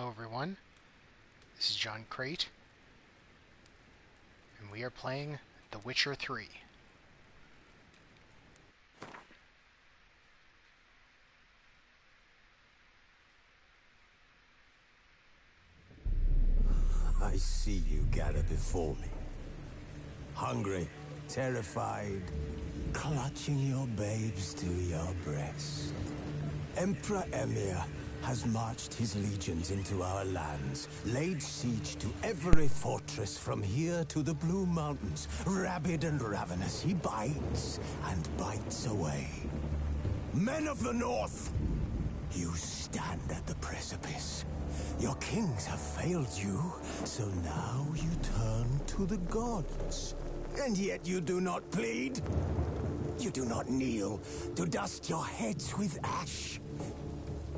Hello everyone, this is John Crate, and we are playing The Witcher 3. I see you gather before me. Hungry, terrified, clutching your babes to your breast. Emperor Emir has marched his legions into our lands, laid siege to every fortress from here to the Blue Mountains. Rabid and ravenous, he bites and bites away. Men of the North, you stand at the precipice. Your kings have failed you, so now you turn to the gods. And yet you do not plead. You do not kneel to dust your heads with ash.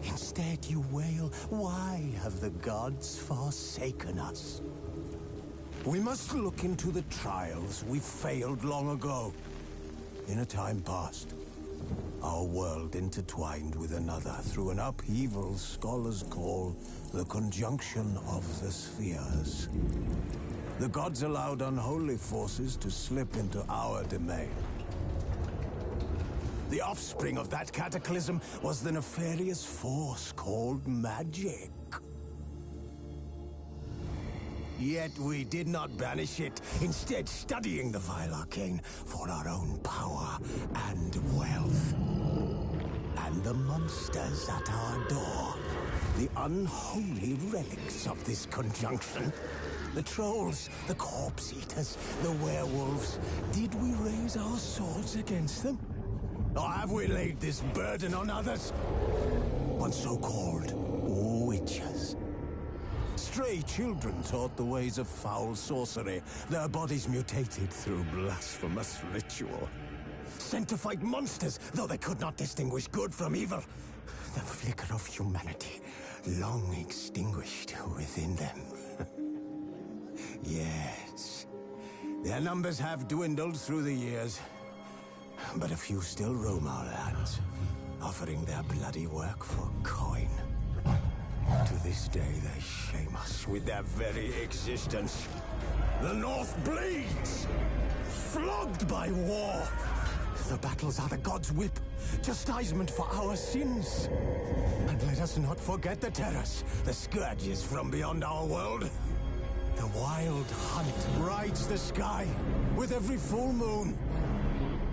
Instead you wail, why have the gods forsaken us? We must look into the trials we failed long ago. In a time past, our world intertwined with another through an upheaval scholars call the conjunction of the spheres. The gods allowed unholy forces to slip into our domain. The offspring of that cataclysm was the nefarious force called magic. Yet we did not banish it, instead studying the vile arcane for our own power and wealth. And the monsters at our door, the unholy relics of this conjunction. The trolls, the corpse eaters, the werewolves. Did we raise our swords against them? Or have we laid this burden on others? On so-called witches. Stray children taught the ways of foul sorcery, their bodies mutated through blasphemous ritual. Sent to fight monsters, though they could not distinguish good from evil. The flicker of humanity, long extinguished within them. Yes, their numbers have dwindled through the years. But a few still roam our lands, offering their bloody work for coin. To this day, they shame us with their very existence. The North bleeds, flogged by war. The battles are the gods' whip, chastisement for our sins. And let us not forget the terrors, the scourges from beyond our world. The wild hunt rides the sky with every full moon.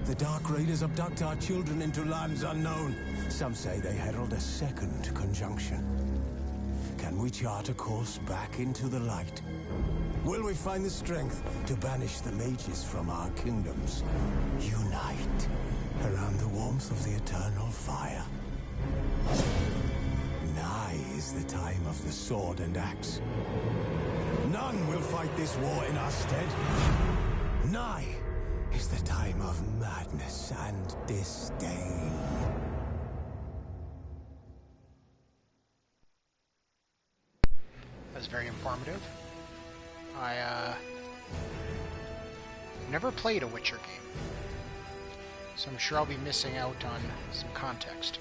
The Dark Raiders abduct our children into lands unknown. Some say they herald a second conjunction. Can we chart a course back into the light? Will we find the strength to banish the mages from our kingdoms? Unite around the warmth of the eternal fire. Nigh is the time of the sword and axe. None will fight this war in our stead. Nigh is the time of madness and disdain. That's very informative. I never played a Witcher game, so I'm sure I'll be missing out on some context.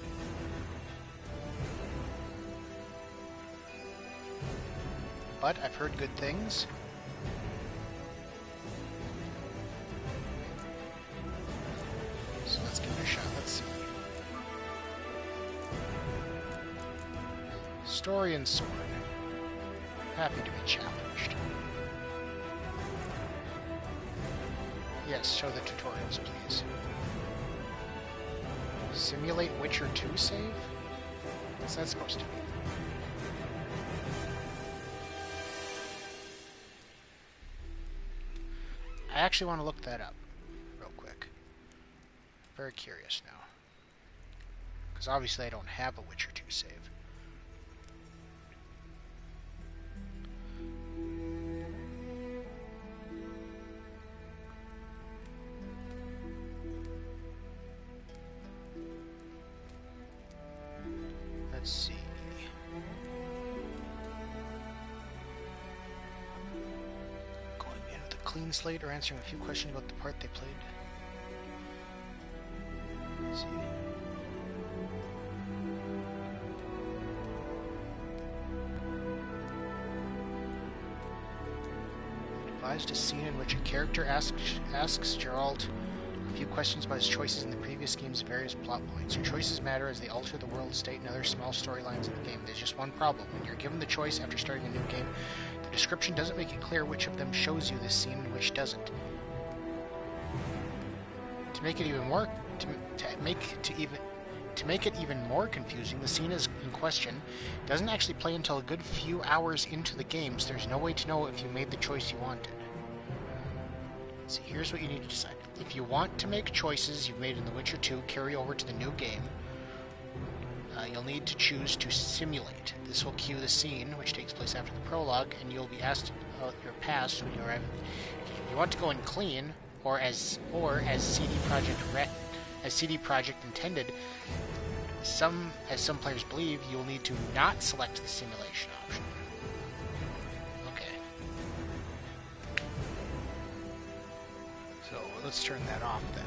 But I've heard good things. So let's give it a shot. Let's see. Story and sword. Happy to be challenged. Yes, show the tutorials, please. Simulate Witcher 2 save? What's that supposed to be? I actually want to look that up real quick. Very curious now. Because obviously I don't have a Witcher 2 save. Let's see. Going in with a clean slate or answering a few questions about the part they played. Let's see. advised, a scene in which a character asks Geralt a few questions about his choices in the previous game's various plot points. Your choices matter as they alter the world state and other small storylines in the game. There's just one problem. When you're given the choice after starting a new game, the description doesn't make it clear which of them shows you this scene and which doesn't. To make it even more confusing, the scene in question doesn't actually play until a good few hours into the game, so there's no way to know if you made the choice you wanted. So here's what you need to decide. If you want to make choices you've made in The Witcher 2 carry over to the new game, you'll need to choose to simulate. This will cue the scene, which takes place after the prologue, and you'll be asked about your past when you arrive. If you want to go in clean, or as CD Projekt intended, as some players believe, you'll need to not select the simulation option. Okay. So let's turn that off then.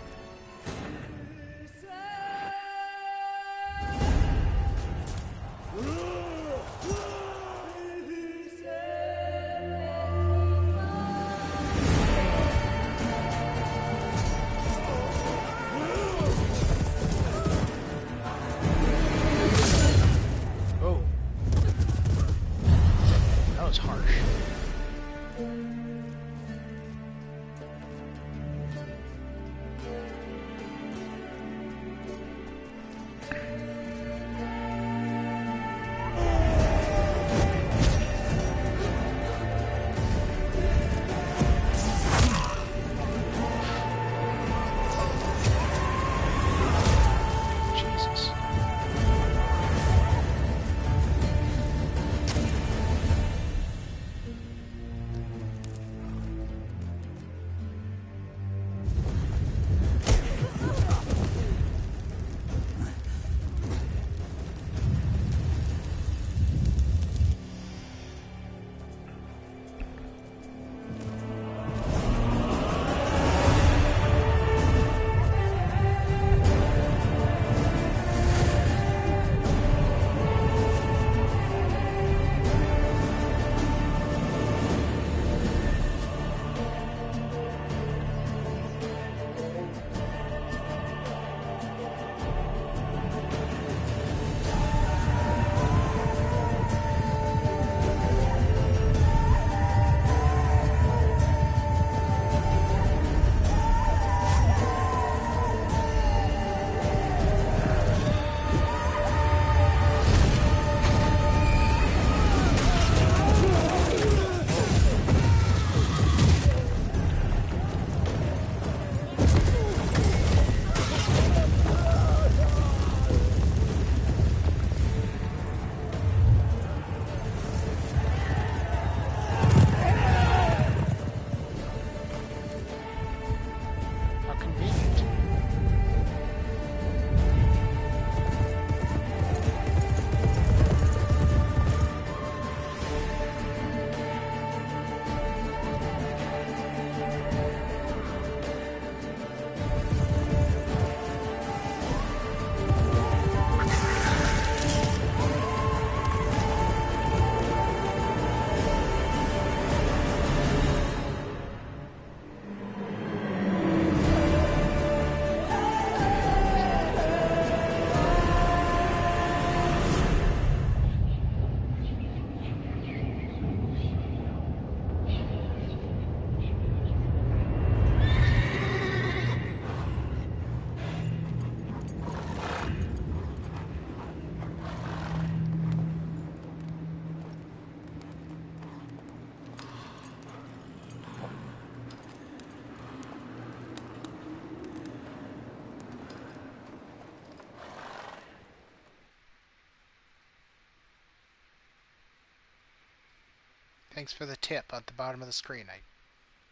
Thanks for the tip at the bottom of the screen. I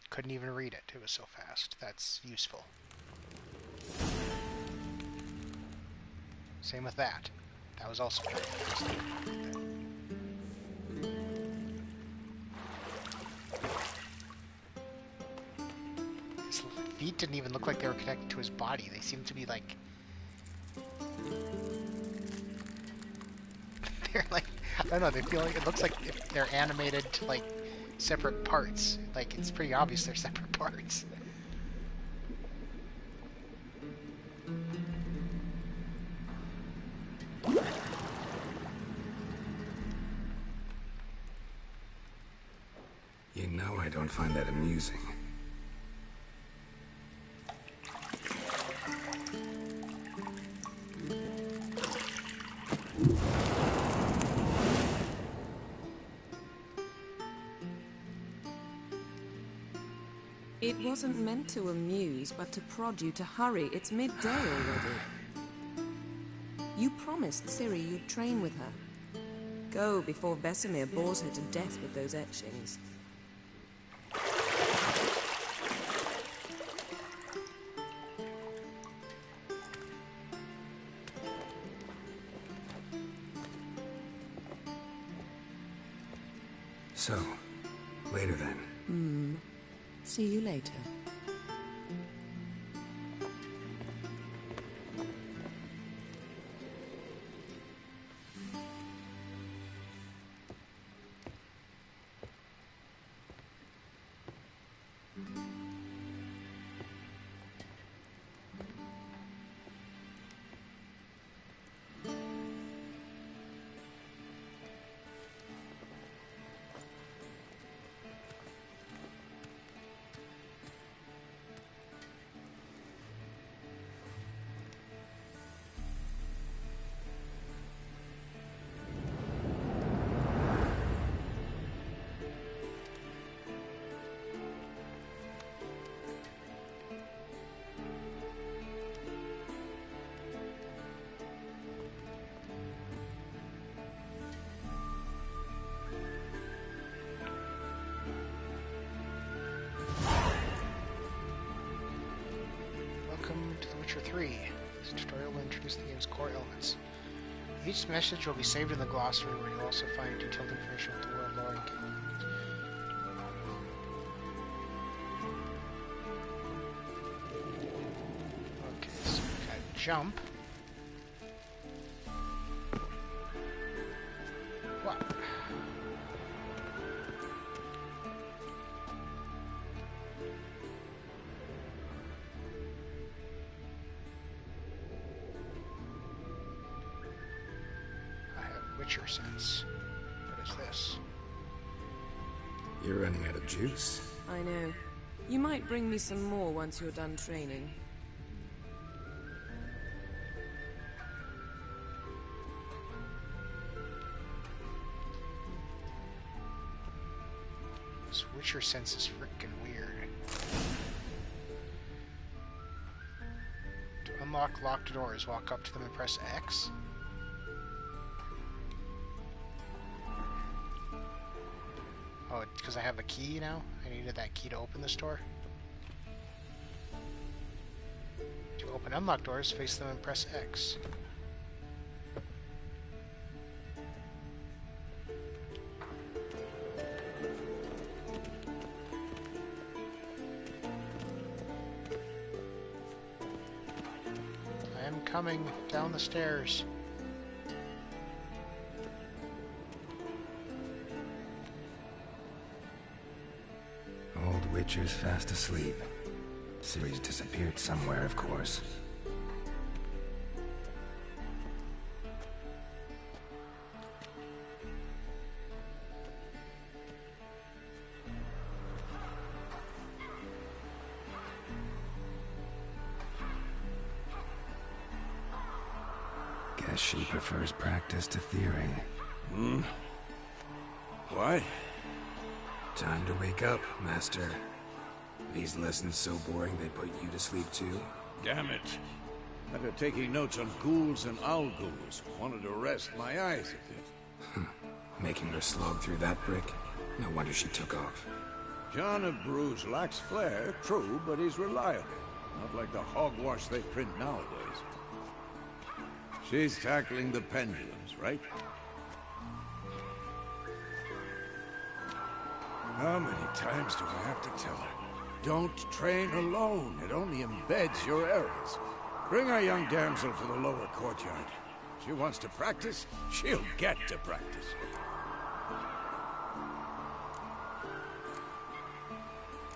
couldn't even read it. It was so fast. That's useful. Same with that. That was also very fast. His feet didn't even look like they were connected to his body. They seemed to be like... they're like... I don't know, they feel like... It looks like if they're animated to like separate parts. Like, it's pretty obvious they're separate parts. You know I don't find that amusing. It wasn't meant to amuse, but to prod you to hurry. It's midday already. You promised Ciri you'd train with her. Go before Vesemir bores her to death with those etchings. So, later then. See you later. Welcome to The Witcher 3. This tutorial will introduce the game's core elements. Each message will be saved in the glossary, where you'll also find detailed information about the world, lore, and game. Okay, so we got jump. What? Witcher sense. What is this? You're running out of juice? I know. You might bring me some more once you're done training. This Witcher sense is freaking weird. To unlock locked doors, walk up to them and press X. Oh, it's because I have a key now? I needed that key to open this door? To open unlocked doors, face them and press X. I am coming down the stairs. Old Witcher's fast asleep. Ciri's disappeared somewhere, of course. Guess she prefers practice to theory. What? Time to wake up, Master. These lessons so boring they put you to sleep too? Damn it. After taking notes on ghouls and owl ghouls, wanted to rest my eyes a bit. Making her slog through that brick? No wonder she took off. John of Bruges lacks flair, true, but he's reliable. Not like the hogwash they print nowadays. She's tackling the pendulums, right? How many times do I have to tell her? Don't train alone. It only embeds your errors. Bring our young damsel to the lower courtyard. She wants to practice, she'll get to practice.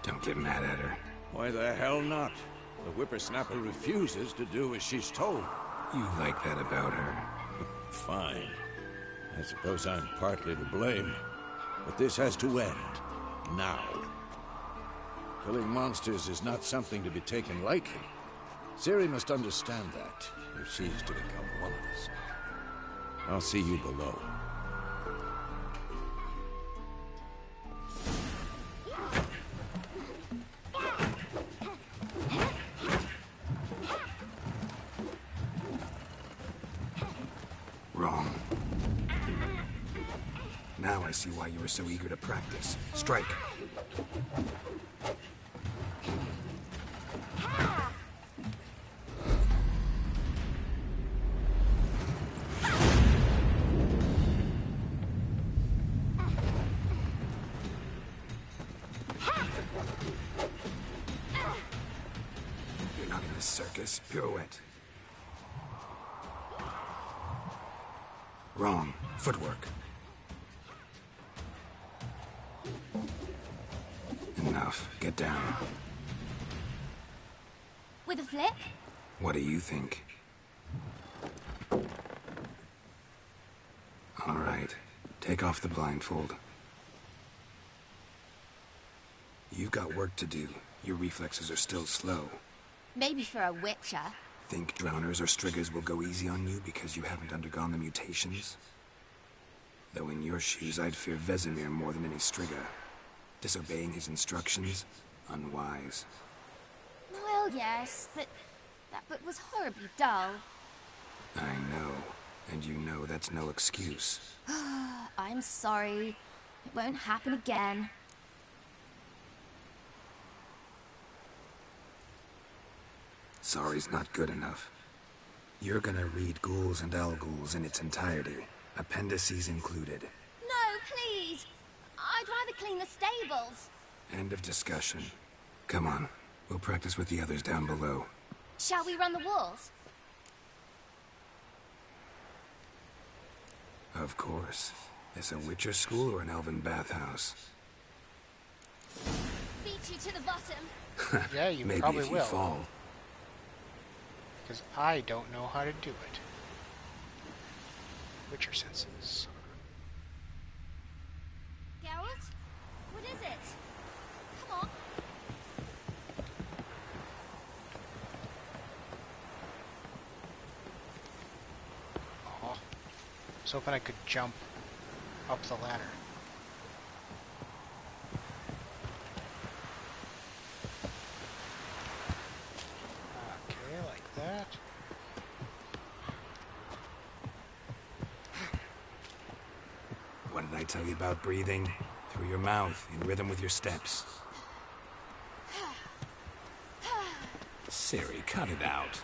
Don't get mad at her. Why the hell not? The whippersnapper refuses to do as she's told. You like that about her. Fine. I suppose I'm partly to blame. But this has to end. Now. Killing monsters is not something to be taken lightly. Ciri must understand that, if she is to become one of us. I'll see you below. Wrong. Now I see why you were so eager to practice. Strike. You're not in this circus. Pirouette. Wrong. Footwork. Enough. Get down. With a flip? What do you think? All right. Take off the blindfold. You've got work to do. Your reflexes are still slow. Maybe for a witcher. Think drowners or striggers will go easy on you because you haven't undergone the mutations? Though in your shoes, I'd fear Vesemir more than any strigger. Disobeying his instructions? Unwise. Well, yes, but that book was horribly dull. I know. And you know that's no excuse. I'm sorry. It won't happen again. Sorry's not good enough. You're gonna read Ghouls and Al-Ghouls in its entirety, appendices included. No, please! I'd rather clean the stables. End of discussion. Come on, we'll practice with the others down below. Shall we run the walls? Of course. Is a Witcher school or an elven bathhouse? Beat you to the bottom. Yeah, you Maybe probably if you will. fall. Because I don't know how to do it. Witcher senses. Geralt? What is it? Come on. Oh, I was hoping I could jump up the ladder. Okay, like that. What did I tell you about breathing? Through your mouth, in rhythm with your steps. Ciri, cut it out.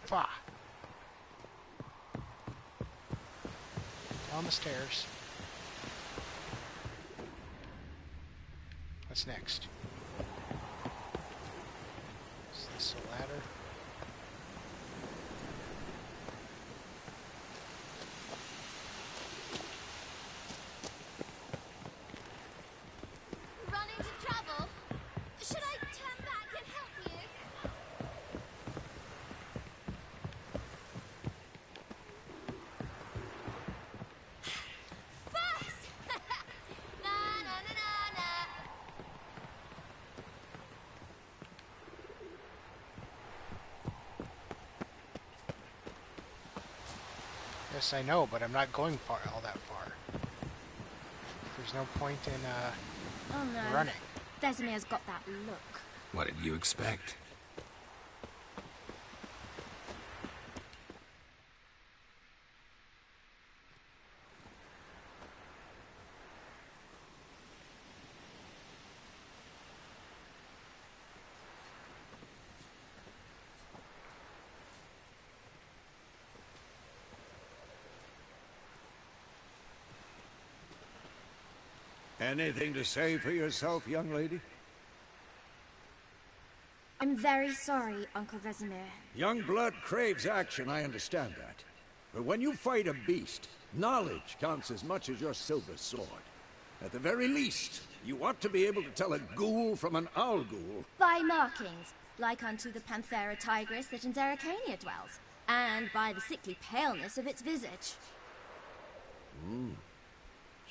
Fa. Down the stairs. What's next? Is this a ladder? Run into trouble? Should I turn back and help you? Fast! Na na na na na. Yes, I know, but I'm not going far, all that far. There's no point in, Oh no. running. Vesemir's got that look. What did you expect? Anything to say for yourself, young lady? I'm very sorry, Uncle Vesemir. Young blood craves action, I understand that. But when you fight a beast, knowledge counts as much as your silver sword. At the very least, You want to be able to tell a ghoul from an owl ghoul. By markings, like unto the Panthera tigris that in Zerrikania dwells, and by the sickly paleness of its visage.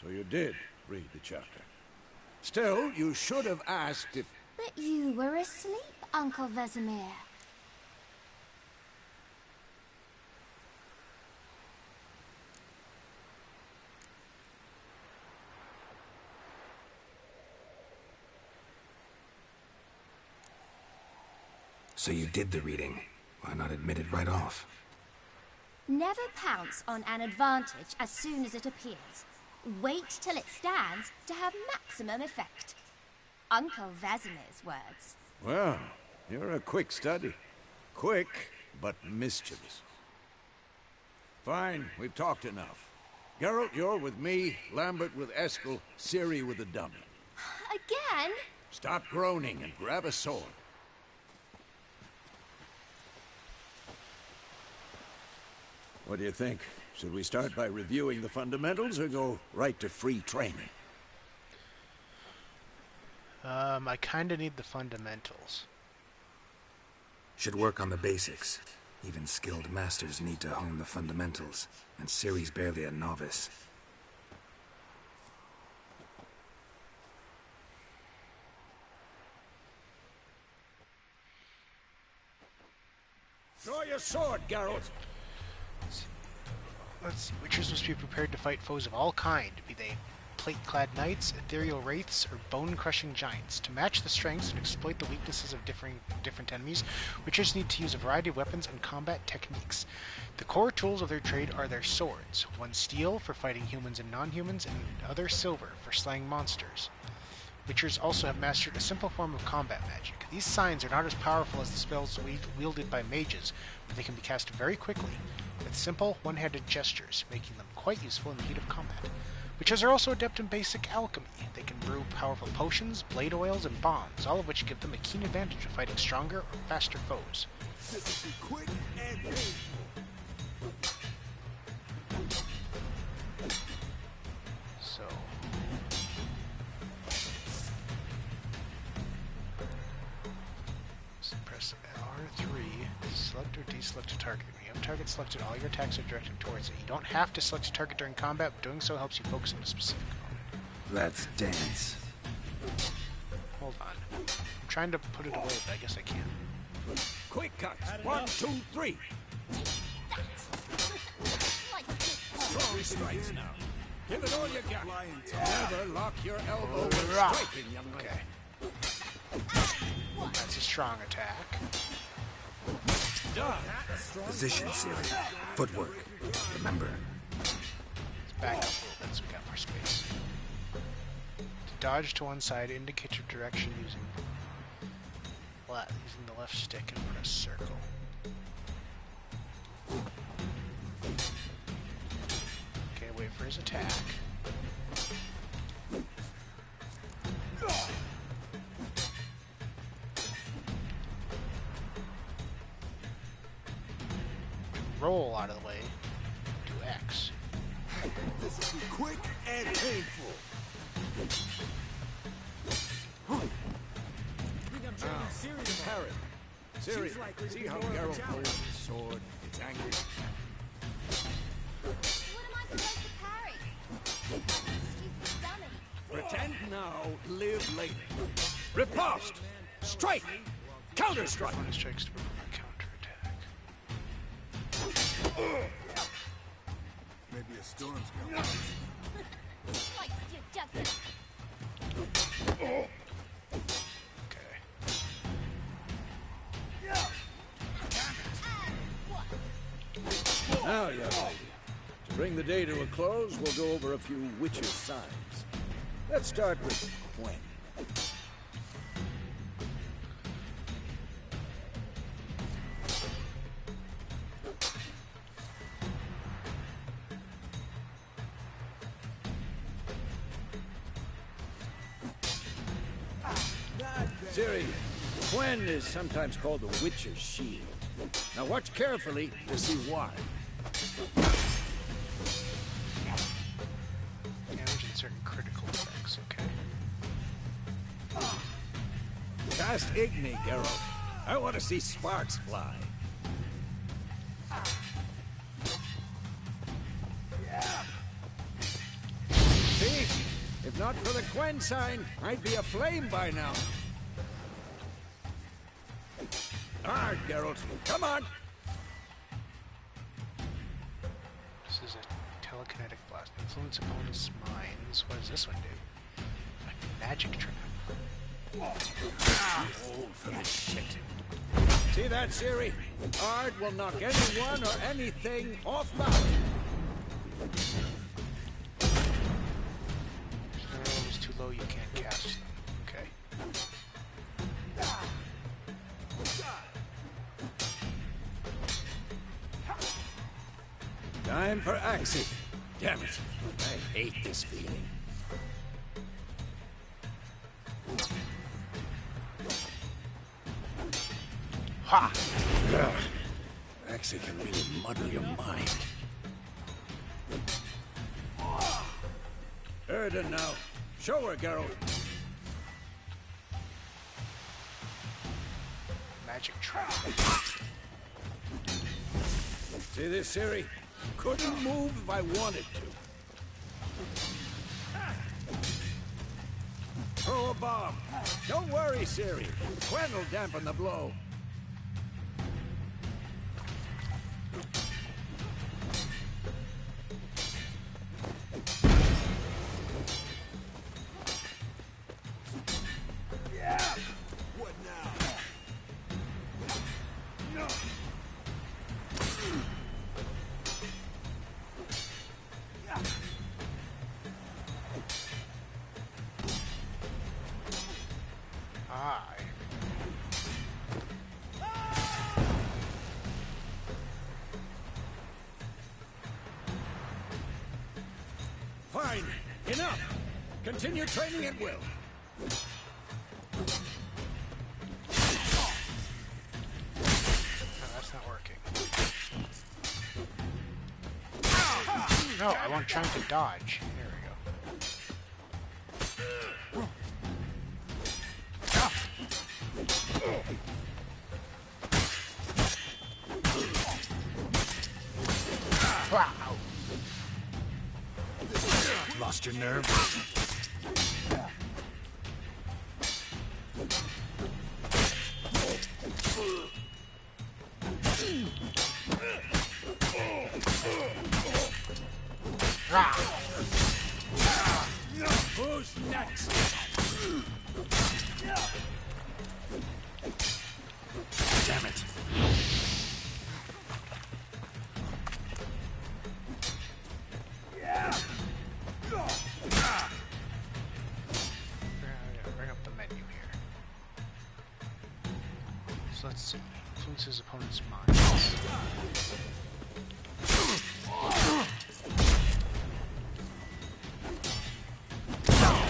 So you did read the chapter. Still, you should have asked if... But you were asleep, Uncle Vesemir. So you did the reading. Why not admit it right off? Never pounce on an advantage as soon as it appears. Wait till it stands to have maximum effect. Uncle Vesemir's words. Well, you're a quick study. Quick, but mischievous. Fine, we've talked enough. Geralt, you're with me, Lambert with Eskel, Ciri with the dummy. Again? Stop groaning and grab a sword. What do you think? Should we start by reviewing the fundamentals or go right to free training? I kinda need the fundamentals. Should work on the basics. Even skilled masters need to hone the fundamentals, and Ciri's barely a novice. Draw your sword, Geralt! Let's see. Witchers must be prepared to fight foes of all kind, be they plate-clad knights, ethereal wraiths, or bone-crushing giants. To match the strengths and exploit the weaknesses of different enemies, witchers need to use a variety of weapons and combat techniques. The core tools of their trade are their swords, one steel for fighting humans and non-humans, and other silver for slaying monsters. Witchers also have mastered a simple form of combat magic. These signs are not as powerful as the spells wielded by mages, but they can be cast very quickly, with simple, one-handed gestures, making them quite useful in the heat of combat. Witchers are also adept in basic alchemy. They can brew powerful potions, blade oils, and bombs, all of which give them a keen advantage of fighting stronger or faster foes. This will be quick and painful. So... press R3, select or deselect a target. When you have a target selected, all your attacks are directed towards it. You don't have to select a target during combat, but doing so helps you focus on a specific opponent. Let's dance. Hold on. I'm trying to put it away, but I guess I can't. Quick cuts! 1, 2, 3! Strong strikes now. Give it all you got. Never lock your elbow when striking, young man. Okay. That's a strong attack. Done. Position, Ciri. Footwork. Remember. Let's back up a little bit so we got more space. To dodge to one side, indicate your direction using the left stick and press circle. Okay, wait for his attack. Roll out of the way. Do X. This will be quick and painful. Parry. Ciri, see how Geralt holds his sword? It's angry. What am I supposed to parry? Stupid dummy. Pretend now, live later. Riposte! Strike! Counter-strike! One strikes to perform a counterattack. Maybe a storm's coming. Like you just... Okay. Now, young lady, to bring the day to a close, we'll go over a few witches' signs. Let's start with Quen. Ciri, Quen is sometimes called the Witcher's Shield. Now watch carefully to see why. Damage and certain critical effects, okay. Cast Igni, Geralt. I want to see sparks fly. See? If not for the Quen sign, I'd be aflame by now. Alright, Geralt. Come on! This is a telekinetic blast. Influence opponents' minds. What does this one do? A magic trap. Old for this shit. See that, Ciri? Ard will knock anyone or anything off balance. If the roll is too low, you can't cast them. Okay. Time for Axii. Damn it. I hate this feeling. Ha! Ugh. Axii can really muddle your mind. Erden now. Show her, Geralt. Magic trap. See this, Ciri? Couldn't move if I wanted to. Throw a bomb. Don't worry, Ciri. Quen will dampen the blow. Fine. Enough. Continue training at will. No, that's not working. No, I want trying to dodge. There we go. Wow. Lost your nerve? Who's next? Damn it. Bring up the menu here. So let's see. Influences opponent's mind.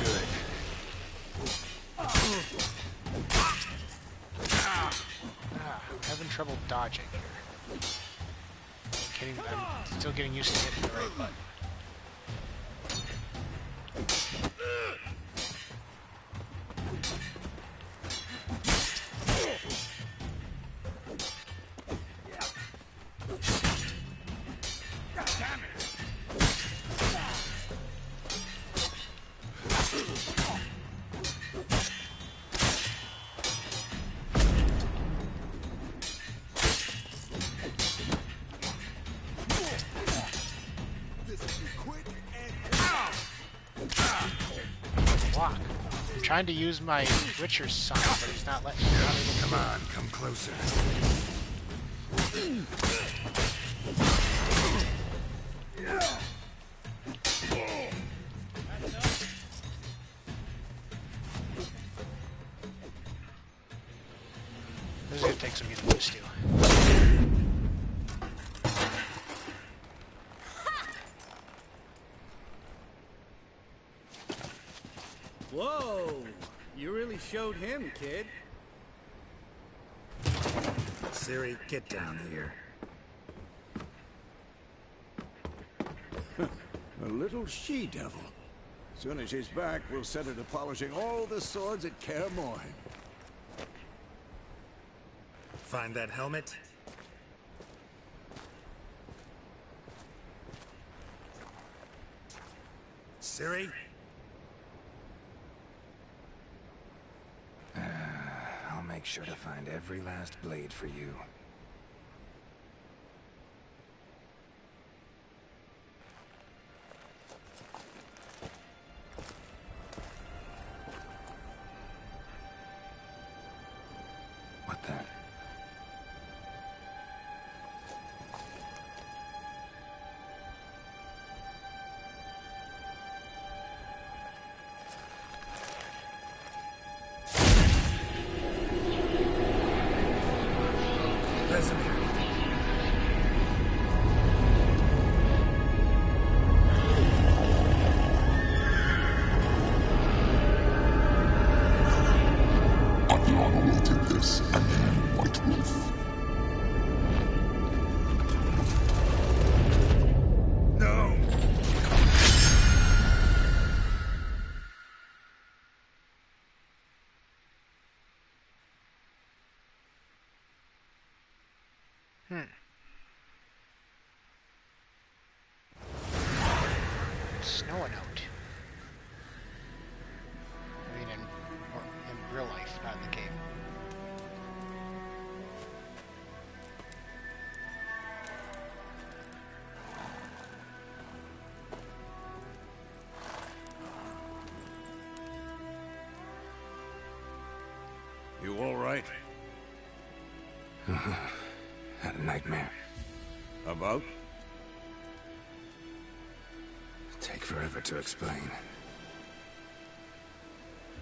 Good. I'm having trouble dodging here. I'm still getting used to hitting the right button. Block. I'm trying to use my Witcher's sign, but he's not letting me. Come on, come closer. This is gonna take some getting used to. Whoa! You really showed him, kid. Ciri, get down here. A little she-devil. Soon as she's back, we'll set her to polishing all the swords at Kaer Morhen. Find that helmet? Ciri? I'll make sure to find every last blade for you. What then? Vesemir. Aviana will take this, and you, White Wolf. No! Snowing out. I mean, in real life, not in the game. You all right? Had a nightmare. About? Take forever to explain.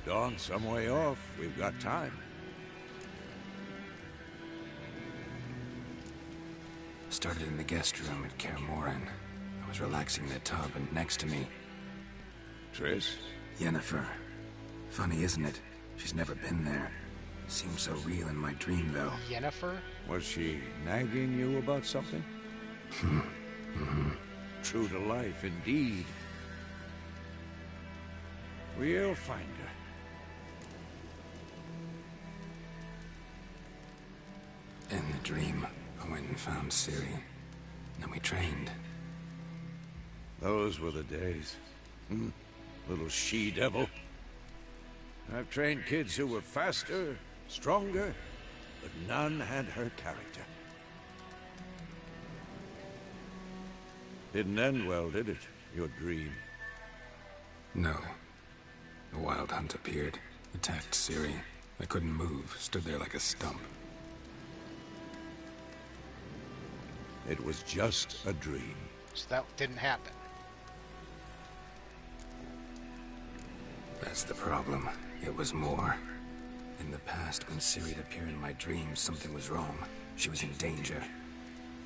Dawn's some way off. We've got time. Started in the guest room at Kaer Morhen. I was relaxing in the tub, and next to me, Triss? Yennefer. Funny, isn't it? She's never been there. Seems so real in my dream, though. Yennefer? Was she nagging you about something? True to life, indeed. We'll find her. In the dream, I went and found Ciri. Then we trained. Those were the days. Little she-devil. I've trained kids who were faster, stronger, but none had her character. Didn't end well, did it? Your dream? No. The Wild Hunt appeared, attacked Ciri. I couldn't move, stood there like a stump. It was just a dream. So that didn't happen. That's the problem. It was more. In the past, when Ciri'd appear in my dreams, something was wrong. She was in danger.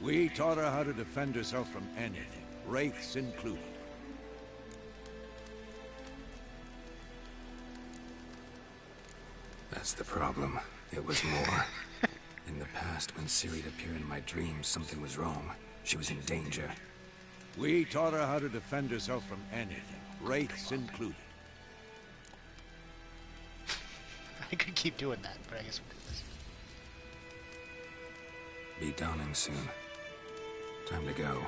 We taught her how to defend herself from anything, wraiths included. That's the problem. It was more. In the past, when Ciri'd appear in my dreams, something was wrong. She was in danger. We taught her how to defend herself from anything, wraiths included. I could keep doing that, but I guess we'll do this. Be dawning soon. Time to go.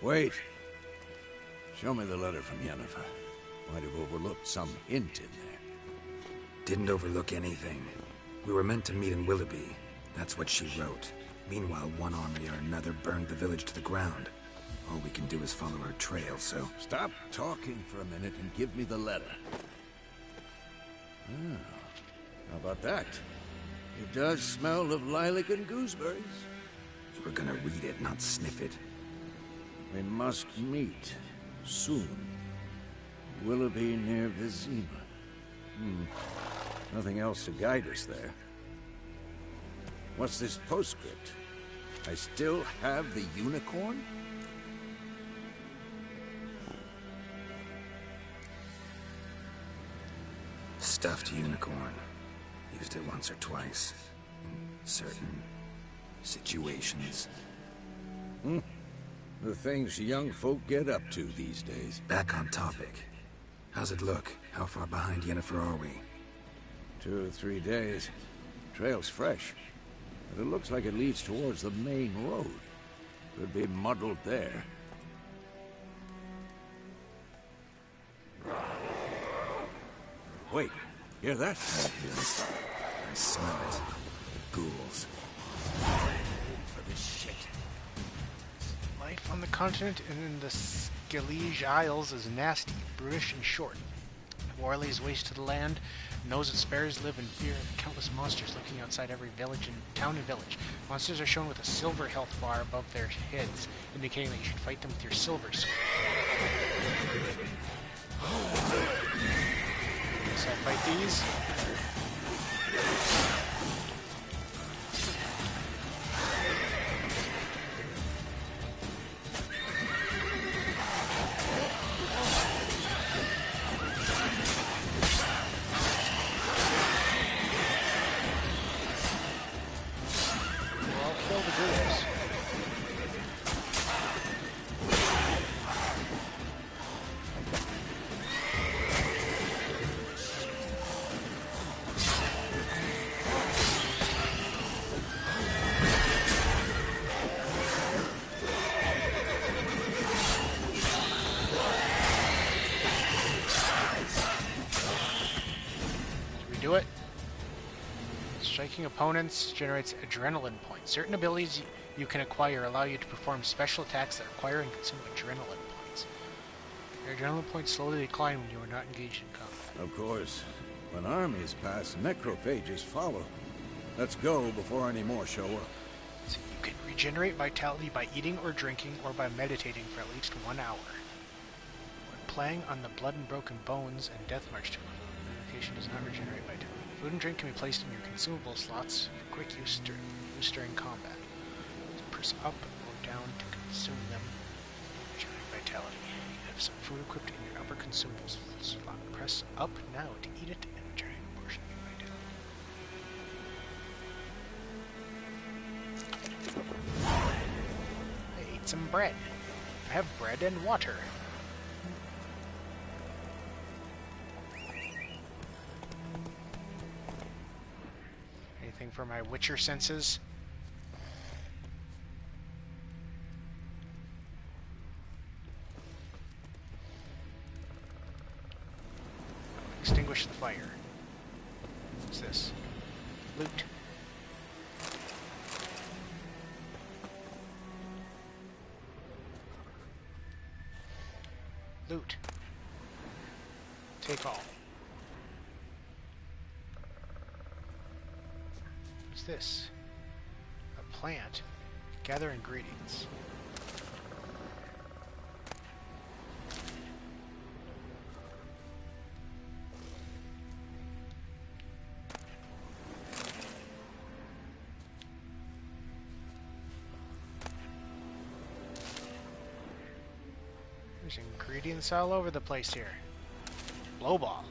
Wait. Show me the letter from Yennefer. Might have overlooked some hint in there. Didn't overlook anything. We were meant to meet in Willoughby. That's what she wrote. Meanwhile, one army or another burned the village to the ground. All we can do is follow her trail, so... Stop talking for a minute and give me the letter. How about that? It does smell of lilac and gooseberries. You were gonna read it, not sniff it. We must meet soon. Willoughby near Vizima. Nothing else to guide us there. What's this postscript? I still have the unicorn? Stuffed unicorn. Used it once or twice. In certain situations. The things young folk get up to these days. Back on topic. How's it look? How far behind Yennefer are we? 2 or 3 days. Trail's fresh, but it looks like it leads towards the main road. Could be muddled there. Wait, hear that? I hear it. I smell it. The ghouls. For this shit. Life on the continent and in the Skellige Isles is nasty, brutish, and short. Warley's waste to the land knows its sparrows live in fear of countless monsters lurking outside every village and town and village. Monsters are shown with a silver health bar above their heads, indicating that you should fight them with your silver sword. So I fight these. Do it. Striking opponents generates adrenaline points. Certain abilities you can acquire allow you to perform special attacks that require and consume adrenaline points. Your adrenaline points slowly decline when you are not engaged in combat. Of course, when armies pass, necrophages follow. Let's go before any more show up. So you can regenerate vitality by eating or drinking or by meditating for at least 1 hour. When playing on the Blood and Broken Bones and Death March tool, does not regenerate vitality. Food and drink can be placed in your consumable slots for quick use during combat. So press up or down to consume them. Regenerate vitality. You have some food equipped in your upper consumables slot. Press up now to eat it and regenerate a portion of your vitality. I ate some bread. I have bread and water. For my Witcher senses. Extinguish the fire. What's this? Loot. Loot. Take all. This? A plant. Gather ingredients. There's ingredients all over the place here. Blowball.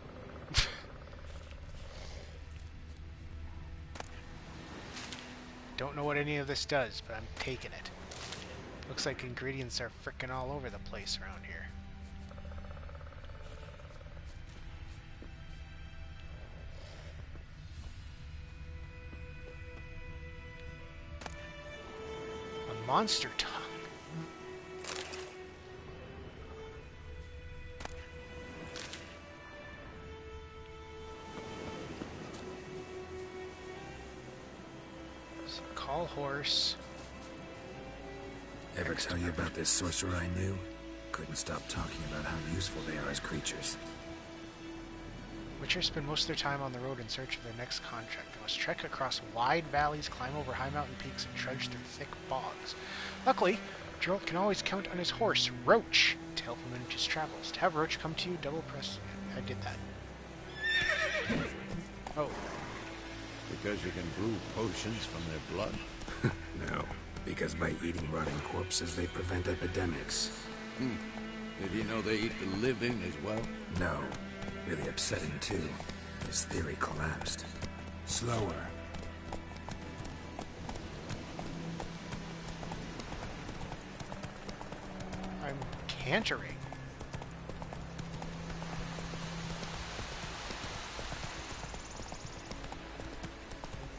Don't know what any of this does, but I'm taking it. Looks like ingredients are frickin' all over the place around here. A monster tongue. Call horse. Ever tell you about this sorcerer I knew? Couldn't stop talking about how useful they are as creatures. Witchers spend most of their time on the road in search of their next contract. They must trek across wide valleys, climb over high mountain peaks, and trudge through thick bogs. Luckily, Geralt can always count on his horse, Roach, to help him in his travels. To have Roach come to you, double press. I did that. Oh. Because you can brew potions from their blood? No, because by eating rotting corpses, they prevent epidemics. Did you know they eat the living as well? No. Really upsetting, too. His theory collapsed. Slower. Cantering.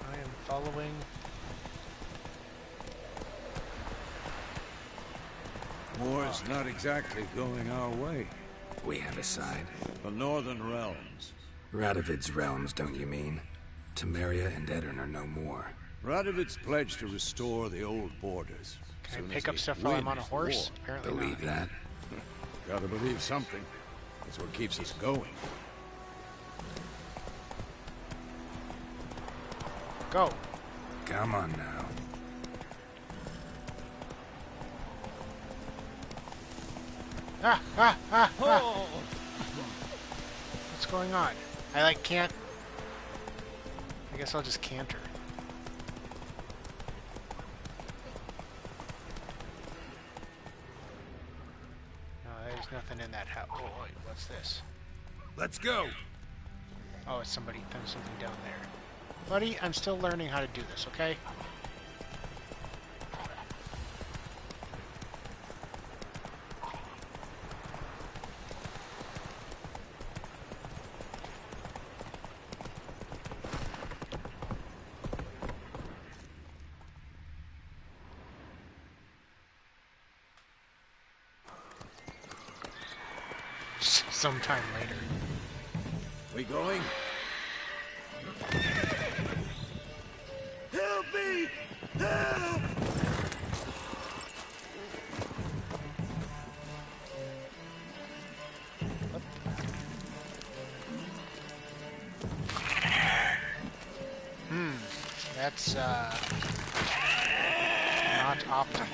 I am following. War's not exactly going our way. We have a side. The Northern Realms. Radovid's realms, don't you mean? Temeria and Edirn are no more. Radovid's pledged to restore the old borders. Can Soon I pick as up they stuff while I'm win on a this horse? war. Apparently Believe not. that? Gotta believe something. That's what keeps us going. Go. Come on now. Ah! What's going on? I like can't. I guess I'll just canter. No, there's nothing in that house. Oh, wait, what's this? Let's go. Oh, it's somebody. There's something down there. Buddy, I'm still learning how to do this, okay? Sometime later. We going? Help me! Help! That's not optimal.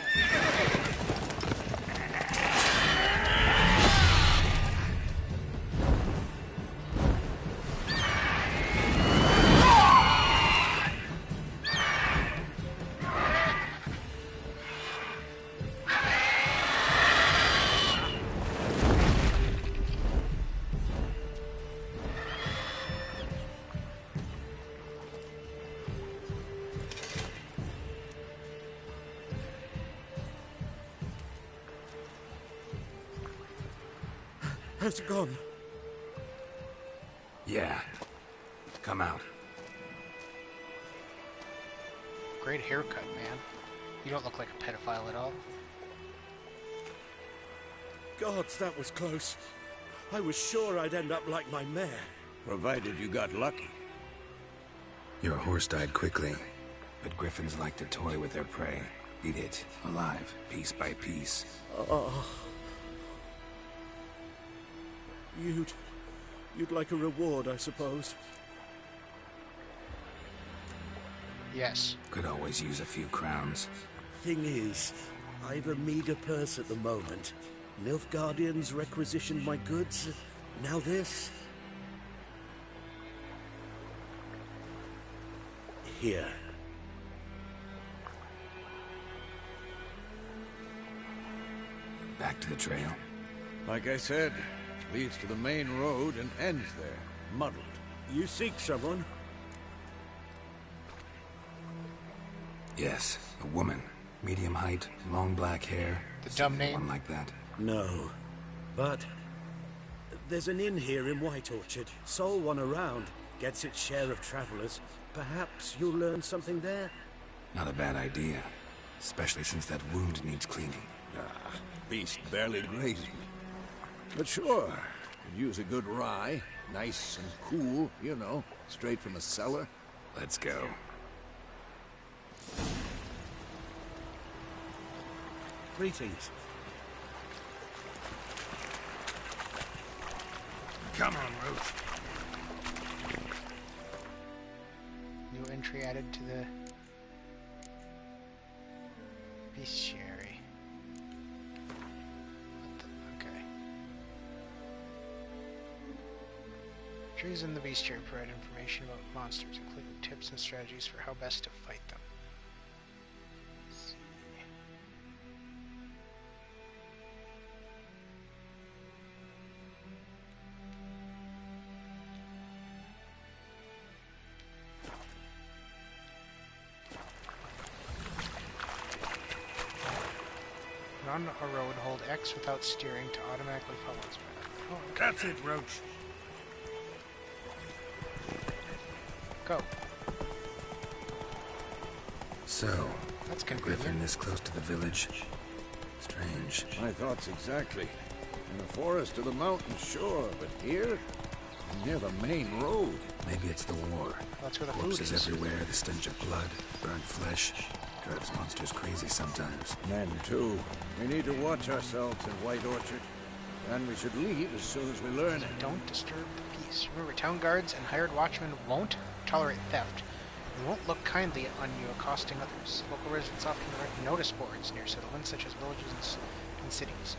Has it gone? Yeah. Come out. Great haircut, man. You don't look like a pedophile at all. Gods, that was close. I was sure I'd end up like my mare. Provided you got lucky. Your horse died quickly, but griffins like to toy with their prey. Eat it, alive, piece by piece. Oh. You'd like a reward, I suppose. Yes. Could always use a few crowns. Thing is, I've a meager purse at the moment. Nilfgaardians requisitioned my goods. Now this. Here. Back to the trail. Like I said, leads to the main road and ends there, muddled. You seek someone? Yes, a woman. Medium height, long black hair. The dumb name? One like that. No. But there's an inn here in White Orchard. Sole one around. Gets its share of travelers. Perhaps you'll learn something there? Not a bad idea. Especially since that wound needs cleaning. Ah, beast barely grazed me. But sure, could use a good rye. Nice and cool, you know, straight from a cellar. Let's go. Greetings. Come on, Roach. New entry added to the bestiary. Okay. Entries in the bestiary provide information about monsters, including tips and strategies for how best to fight them. Let's see. on a road, hold X without steering to automatically follow its path. Oh, okay. That's it, Roach. Go. So, That's a convenient. griffin this close to the village? Strange. My thoughts exactly. In the forest or the mountains, sure, but here? Near the main road. Maybe it's the war. That's where the food Corpses is. everywhere, the stench of blood, burnt flesh. Drives monsters crazy sometimes. Men, too. We need to watch ourselves in White Orchard. And we should leave as soon as we learn it. Don't disturb the peace. Remember, town guards and hired watchmen won't tolerate theft. They won't look kindly on you accosting others. Local residents often erect notice boards near settlements, such as villages and cities.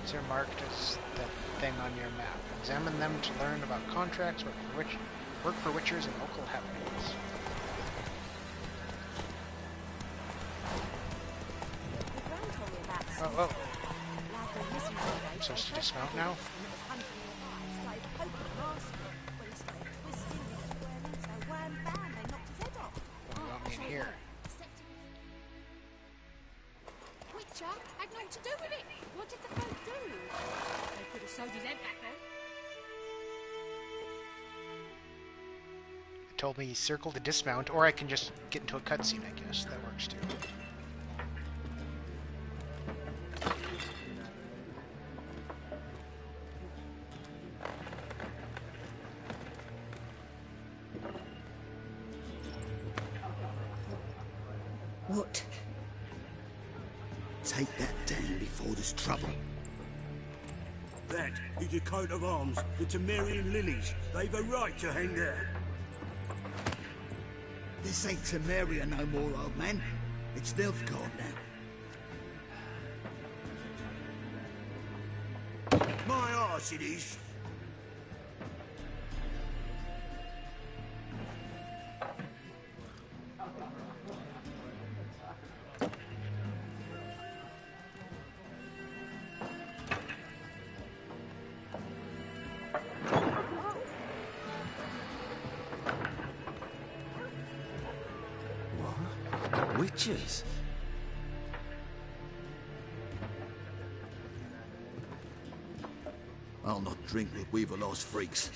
These are marked as that thing on your map. Examine them to learn about contracts, work for witchers, and local happenings. Oh, oh. I'm supposed to dismount now? What do you want me in here? Witcher had nothing to do with it. What did the folk do? They could have sewed his head back then. It told me circle to dismount, or I can just get into a cutscene, I guess. That works too. What? Take that down before there's trouble. That is a coat of arms, the Temerian lilies. They've a right to hang there. This ain't Temeria no more, old man. It's Nilfgaard now. My arse it is. Witches? I'll not drink with Weaverlaw's freaks.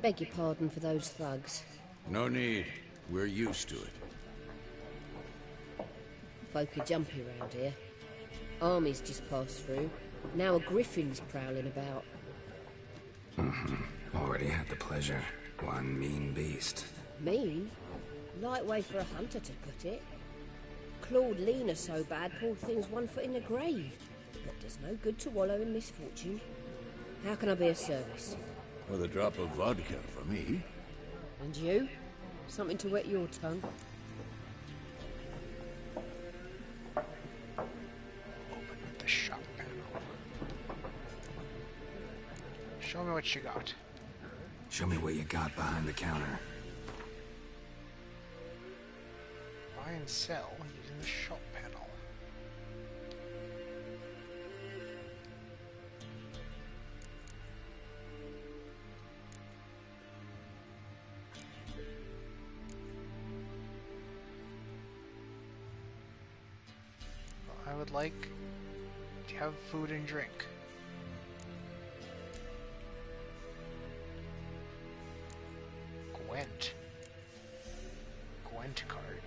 Beg your pardon for those thugs. No need. We're used to it. Folk are jumpy round here. Armies just passed through. Now a griffin's prowling about. Already had the pleasure. One mean beast. Mean? Light way for a hunter to put it. Clawed Lena so bad, poor thing's 1 foot in the grave. But does no good to wallow in misfortune. How can I be of service? With a drop of vodka for me. And you? Something to wet your tongue? Open the shop panel. Show me what you got. Show me what you got behind the counter. Buy and sell using the shop panel. Well, I would like to have food and drink. Gwent card.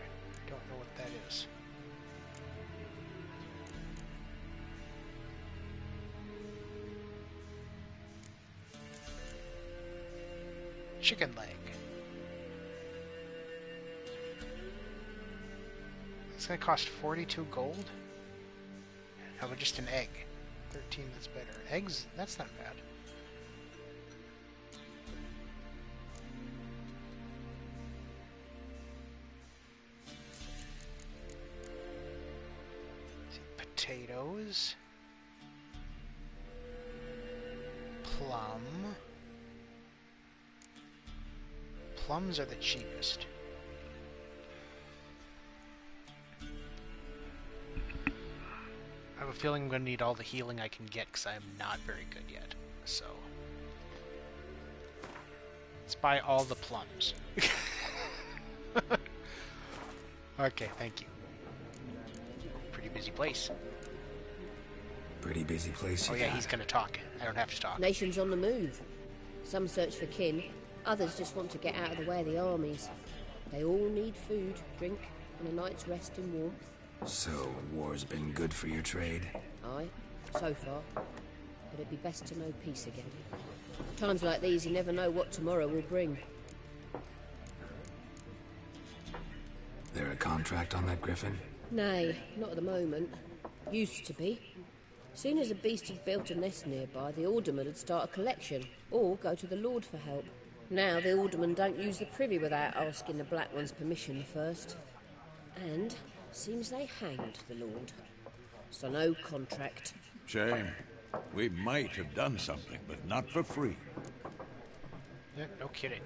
I don't know what that is. Chicken leg. It's gonna cost 42 gold? How about just an egg? 13, that's better. Eggs, that's not bad. Potatoes, plum. Plums are the cheapest. I have a feeling I'm going to need all the healing I can get because I am not very good yet. So let's buy all the plums. Okay, thank you. Pretty busy place. Pretty busy place. Oh yeah, he's gonna talk. I don't have to talk. Nations on the move. Some search for kin, others just want to get out of the way of the armies. They all need food, drink, and a night's rest in warmth. So, war's been good for your trade? Aye, so far. But it'd be best to know peace again. Times like these, you never know what tomorrow will bring. There a contract on that griffin? Nay, not at the moment. Used to be. Soon as a beast had built a nest nearby, the alderman would start a collection, or go to the Lord for help. Now the aldermen don't use the privy without asking the Black One's permission first. And seems they hanged the Lord. So no contract. Shame. We might have done something, but not for free. Yeah, no kidding.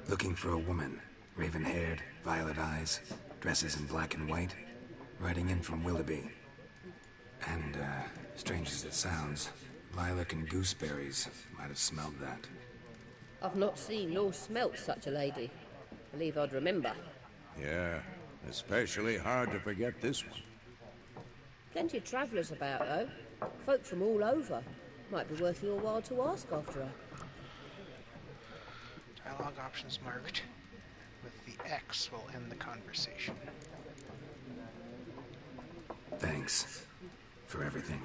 Looking for a woman. Raven-haired, violet eyes, dresses in black and white. Riding in from Willoughby. And, strange as it sounds, lilac and gooseberries might have smelled that. I've not seen nor smelt such a lady. Believe I'd remember. Yeah, especially hard to forget this one. Plenty of travellers about, though. Folk from all over. Might be worth your while to ask after her. Dialogue options marked with the X will end the conversation. Thanks for everything.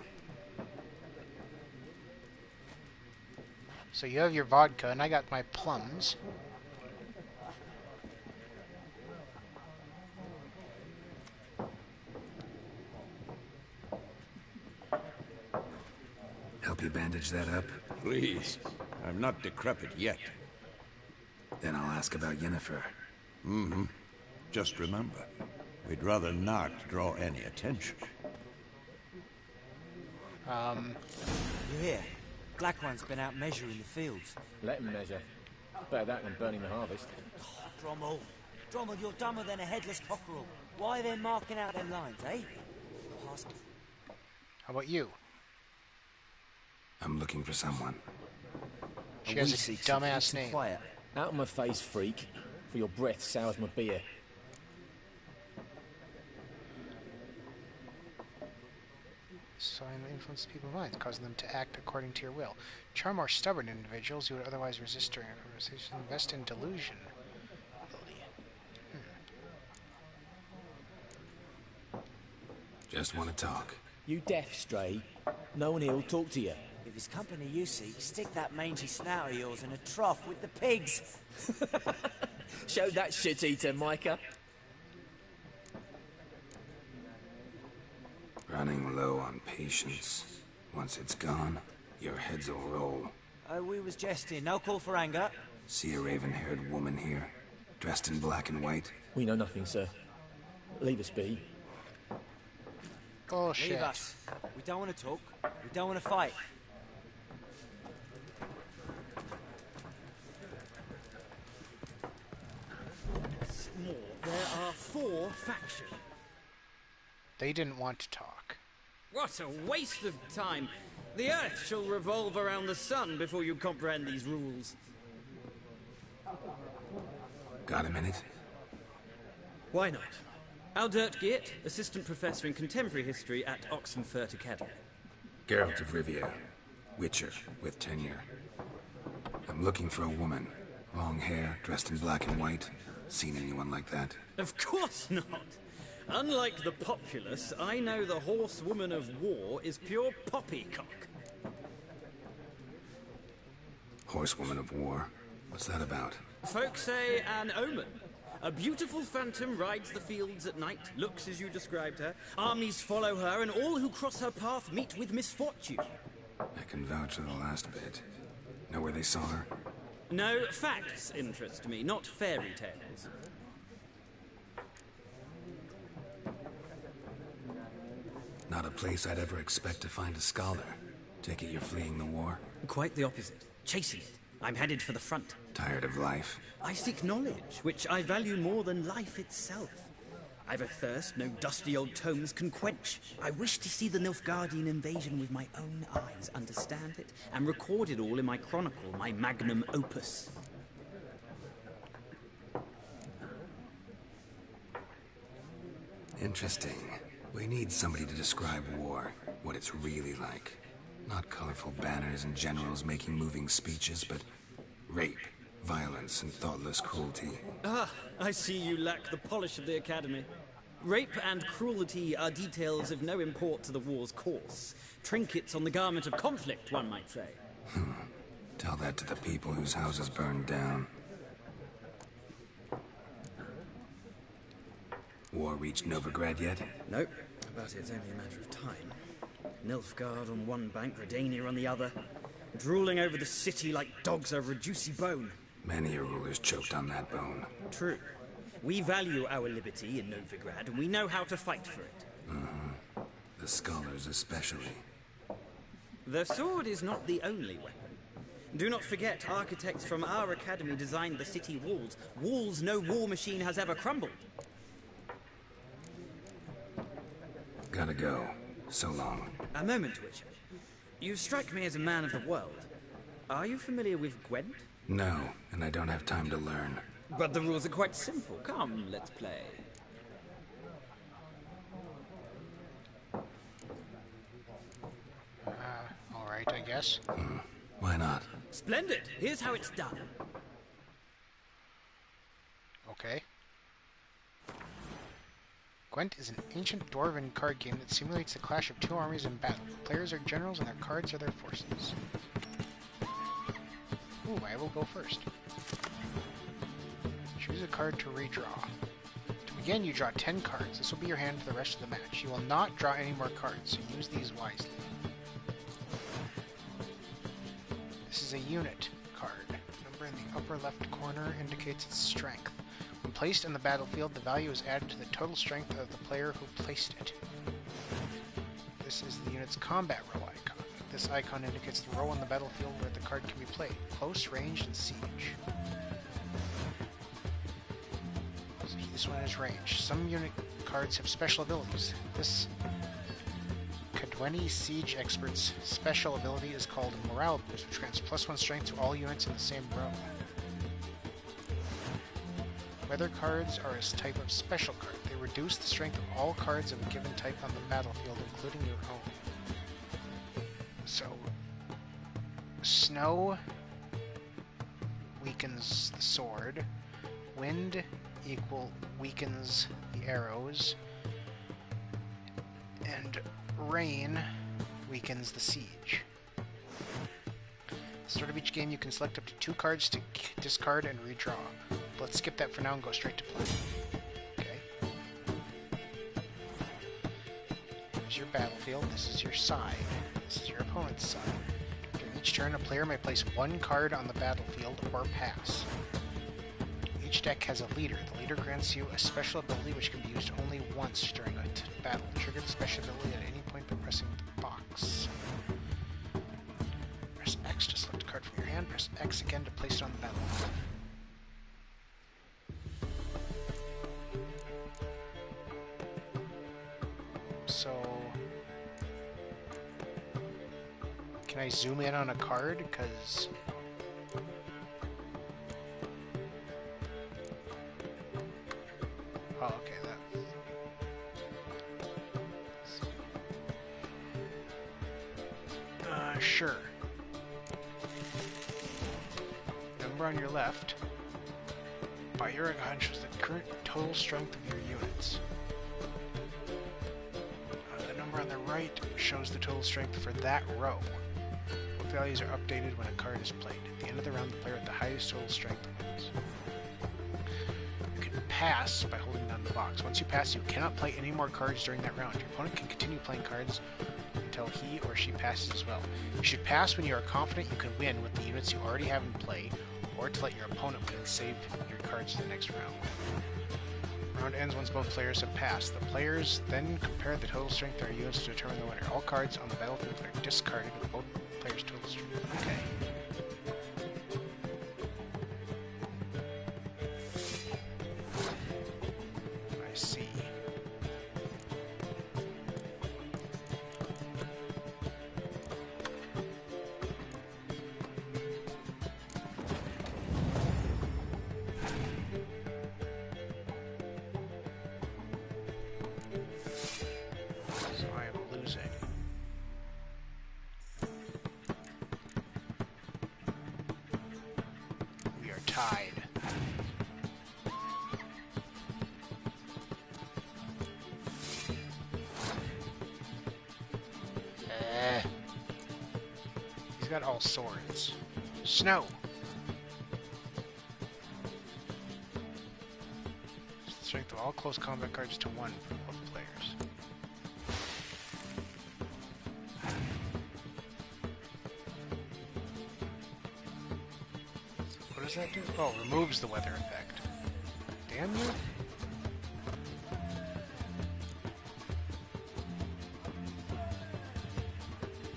So you have your vodka, and I got my plums. Help you bandage that up? Please. I'm not decrepit yet. Then I'll ask about Yennefer. Mm-hmm. Just remember, we'd rather not draw any attention. You hear? Black One's been out measuring the fields. Let him measure. Better that than burning the harvest. Oh, Drommel. Drommel, you're dumber than a headless cockerel. Why are they marking out them lines, eh? Ask. How about you? I'm looking for someone. She has a dumbass name. Quiet. Out of my face, freak. For your breath sours my beer. Sign that influence people's minds, causing them to act according to your will. Charm more stubborn individuals who would otherwise resist during a conversation. Invest in delusion. Just want to talk. You deaf, Stray? No one here'll talk to you. If it's company you seek, stick that mangy snout of yours in a trough with the pigs. Show that shit-eater, Micah. Running low on patience. Once it's gone, your heads will roll. Oh, we was jesting. No call for anger. See a raven-haired woman here, dressed in black and white? We know nothing, sir. Leave us be. Bullshit. Leave us. We don't want to talk. We don't want to fight. There are 4 factions. They didn't want to talk. What a waste of time. The Earth shall revolve around the sun before you comprehend these rules. Got a minute? Why not? Aldert Geert, Assistant Professor in Contemporary History at Oxenfurt Academy. Geralt of Rivia, Witcher with tenure. I'm looking for a woman. Long hair, dressed in black and white. Seen anyone like that? Of course not. Unlike the populace, I know the horsewoman of war is pure poppycock. Horsewoman of war? What's that about? Folk say an omen. A beautiful phantom rides the fields at night, looks as you described her. Armies follow her, and all who cross her path meet with misfortune. I can vouch for the last bit. Know where they saw her? No, facts interest me, not fairy tales. Not a place I'd ever expect to find a scholar. Take it you're fleeing the war? Quite the opposite. Chasing it. I'm headed for the front. Tired of life? I seek knowledge, which I value more than life itself. I've a thirst no dusty old tomes can quench. I wish to see the Nilfgaardian invasion with my own eyes, understand it, and record it all in my chronicle, my magnum opus. Interesting. We need somebody to describe war, what it's really like. Not colorful banners and generals making moving speeches, but rape, violence, and thoughtless cruelty. Ah, I see you lack the polish of the Academy. Rape and cruelty are details of no import to the war's course. Trinkets on the garment of conflict, one might say. Tell that to the people whose houses burned down. War reached Novigrad yet? Nope, but it's only a matter of time. Nilfgaard on one bank, Redania on the other, drooling over the city like dogs over a juicy bone. Many a ruler's choked on that bone. True. We value our liberty in Novigrad, and we know how to fight for it. The scholars especially. The sword is not the only weapon. Do not forget, architects from our academy designed the city walls. Walls no war machine has ever crumbled. Gotta go. So long. A moment, Witcher. You strike me as a man of the world. Are you familiar with Gwent? No, and I don't have time to learn. But the rules are quite simple. Come, let's play. Alright, I guess. Why not? Splendid! Here's how it's done. Okay. Gwent is an ancient dwarven card game that simulates the clash of two armies in battle. Players are generals and their cards are their forces. Ooh, I will go first. Choose a card to redraw. To begin, you draw 10 cards. This will be your hand for the rest of the match. You will not draw any more cards, so use these wisely. This is a unit card. The number in the upper left corner indicates its strength. When placed in the battlefield, the value is added to the total strength of the player who placed it. This is the unit's combat row icon. This icon indicates the row on the battlefield where the card can be played. Close, range, and siege. So this one is range. Some unit cards have special abilities. This Kaedweni Siege Expert's special ability is called Morale Boost, which grants +1 strength to all units in the same row. Weather cards are a type of special card. They reduce the strength of all cards of a given type on the battlefield, including your own. So, snow weakens the sword. Wind weakens the arrows. And rain weakens the siege. At the start of each game, you can select up to 2 cards to discard and redraw. Let's skip that for now and go straight to play. Okay. Here's your battlefield. This is your side. This is your opponent's side. During each turn, a player may place 1 card on the battlefield or pass. Each deck has a leader. The leader grants you a special ability which can be used only once during a battle. Trigger the special ability at any point by pressing the box. Press X to select a card from your hand. Press X again to place it on the battlefield. So, can I zoom in on a card? Because oh, okay, that. Sure. Number on your left. By your icon shows the current total strength of your units. On the right shows the total strength for that row. Both values are updated when a card is played. At the end of the round, the player with the highest total strength wins. You can pass by holding down the box. Once you pass, you cannot play any more cards during that round. Your opponent can continue playing cards until he or she passes as well. You should pass when you are confident you can win with the units you already have in play, or to let your opponent win and save your cards to the next round. Round ends once both players have passed. The players then compare the total strength of their units to determine the winner. All cards on the battlefield are discarded with both players' total strength. Okay. I see. tide. He's got all swords. Snow. Strength of all close combat cards to 1 for both players. What does that do? Oh, removes the weather effect. Damn you.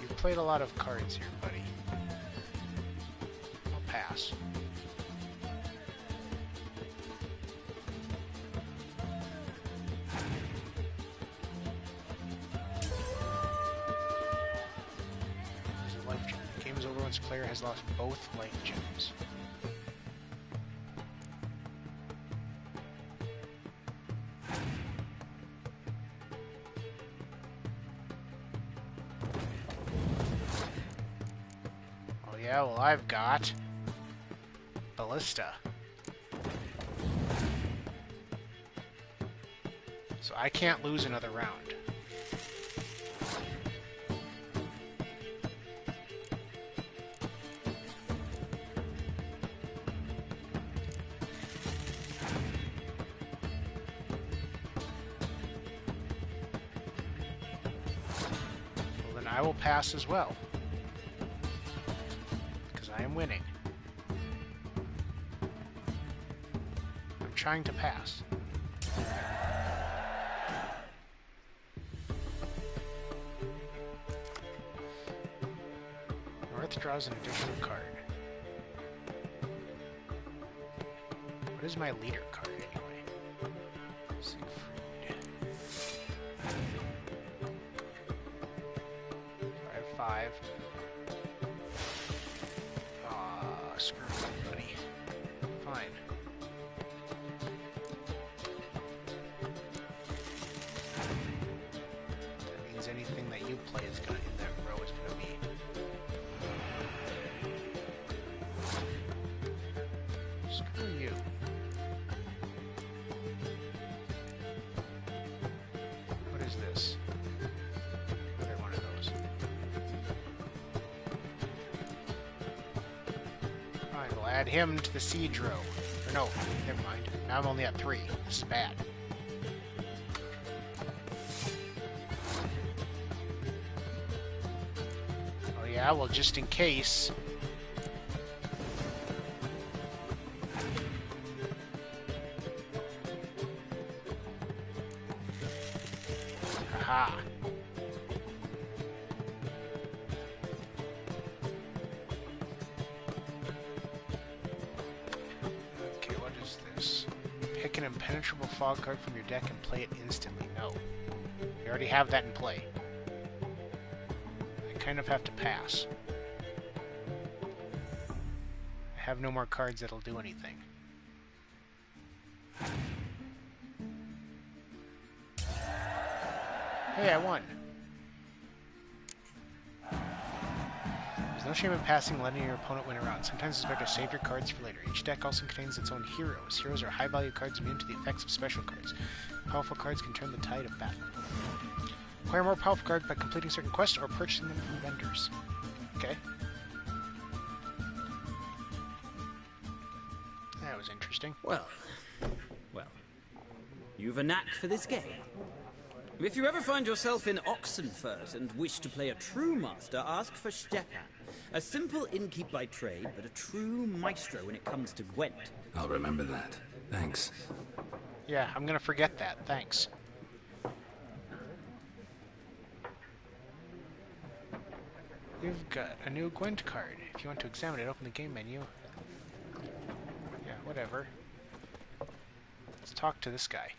You've played a lot of cards here, buddy. I'll pass. Game is over once a player has lost both life gems. Oh yeah, well I've got Ballista. So I can't lose another round. I will pass as well, because I am winning. I'm trying to pass. North draws an additional card. What is my leader card anyway? Siegfried. Five. Screw you, buddy. Fine. That means anything that you play is gonna in that row is gonna be. Screw you. What is this? Another one of those. Fine, we'll add him to the siege row. Or no, never mind. Now I'm only at 3. This is bad. Oh yeah, well just in case. Haha. Okay, what is this? Pick an impenetrable fog card from your deck and play it instantly. No. We already have that in play. I kind of have to pass. I have no more cards that'll do anything. Hey, I won. There's no shame in passing, letting your opponent win a round. Sometimes it's better to save your cards for later. Each deck also contains its own heroes. Heroes are high-value cards immune to the effects of special cards. Powerful cards can turn the tide of battle. Acquire more powerful cards by completing certain quests or purchasing them from vendors. Okay. That was interesting. Well, you've a knack for this game. If you ever find yourself in Oxenfurt and wish to play a true master, ask for Stepan. A simple innkeep by trade, but a true maestro when it comes to Gwent. I'll remember that. Thanks. Yeah, I'm gonna forget that. Thanks. You've got a new Gwent card. If you want to examine it, open the game menu. Yeah, whatever. Let's talk to this guy.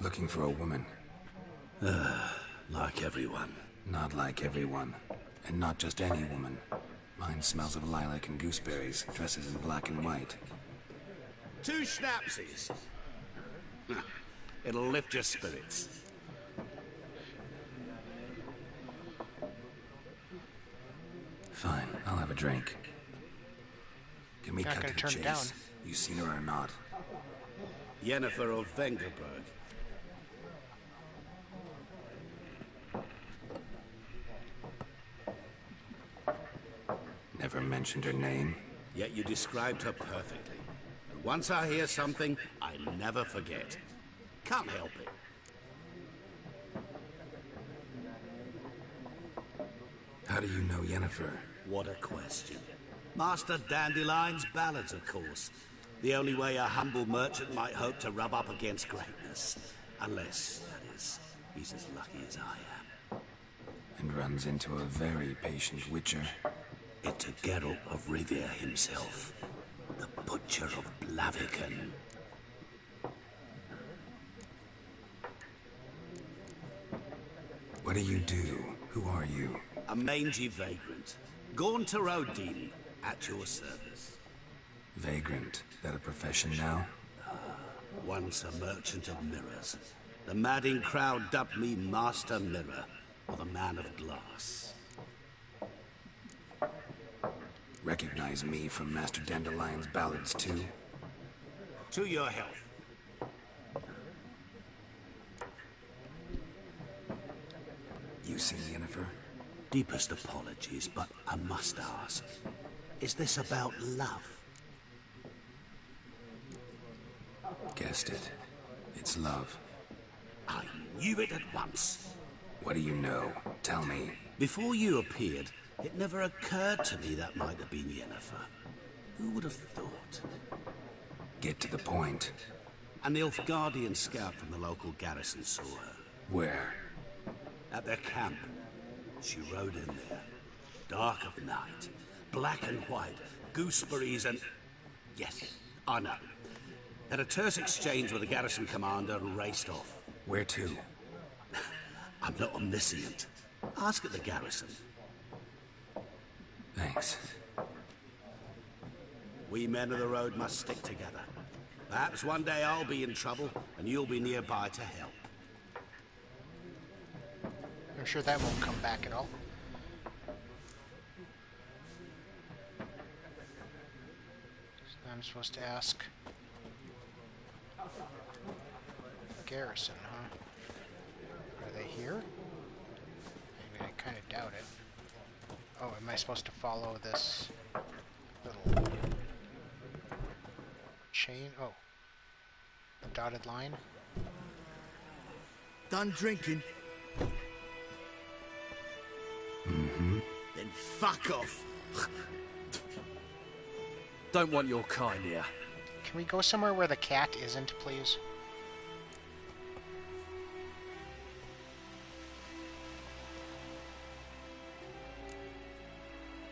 Looking for a woman. Like everyone. Not like everyone. And not just any woman. Mine smells of lilac and gooseberries, dresses in black and white. 2 schnapsies. It'll lift your spirits. Fine, I'll have a drink. Can we You're not cut gonna to the turn it down. chase? You seen her or not? Yennefer of Vengerberg. Never mentioned her name. Yet you described her perfectly. And once I hear something, I never forget. Can't help it. How do you know Yennefer? What a question. Master Dandelion's ballads, of course. The only way a humble merchant might hope to rub up against greatness. Unless, that is, he's as lucky as I am. And runs into a very patient witcher. It's a Geralt of Rivia himself. The Butcher of Blaviken. What do you do? Who are you? A mangy vagrant. Gaunt to Odin, at your service. Vagrant. That a profession now? Once a merchant of mirrors. The madding crowd dubbed me Master Mirror, or the Man of Glass. Recognize me from Master Dandelion's ballads too? To your health. You seen Yennefer? Deepest apologies, but I must ask. Is this about love? Guessed it. It's love. I knew it at once. What do you know? Tell me. Before you appeared, it never occurred to me that might have been Yennefer. Who would have thought? Get to the point. An Nilfgaardian scout from the local garrison saw her. Where? At their camp. She rode in there. Dark of night. Black and white. Gooseberries and... Yes, I know. Had a terse exchange with the garrison commander and raced off. Where to? I'm not omniscient. Ask at the garrison. Thanks. We men of the road must stick together. Perhaps one day I'll be in trouble and you'll be nearby to help. I'm sure that won't come back at all. So I'm supposed to ask... Garrison, huh? Are they here? I mean, I kind of doubt it. Oh, am I supposed to follow this little chain? Oh. The dotted line? Done drinking? Mm-hmm. Then fuck off. Don't want your kind here. Can we go somewhere where the cat isn't, please?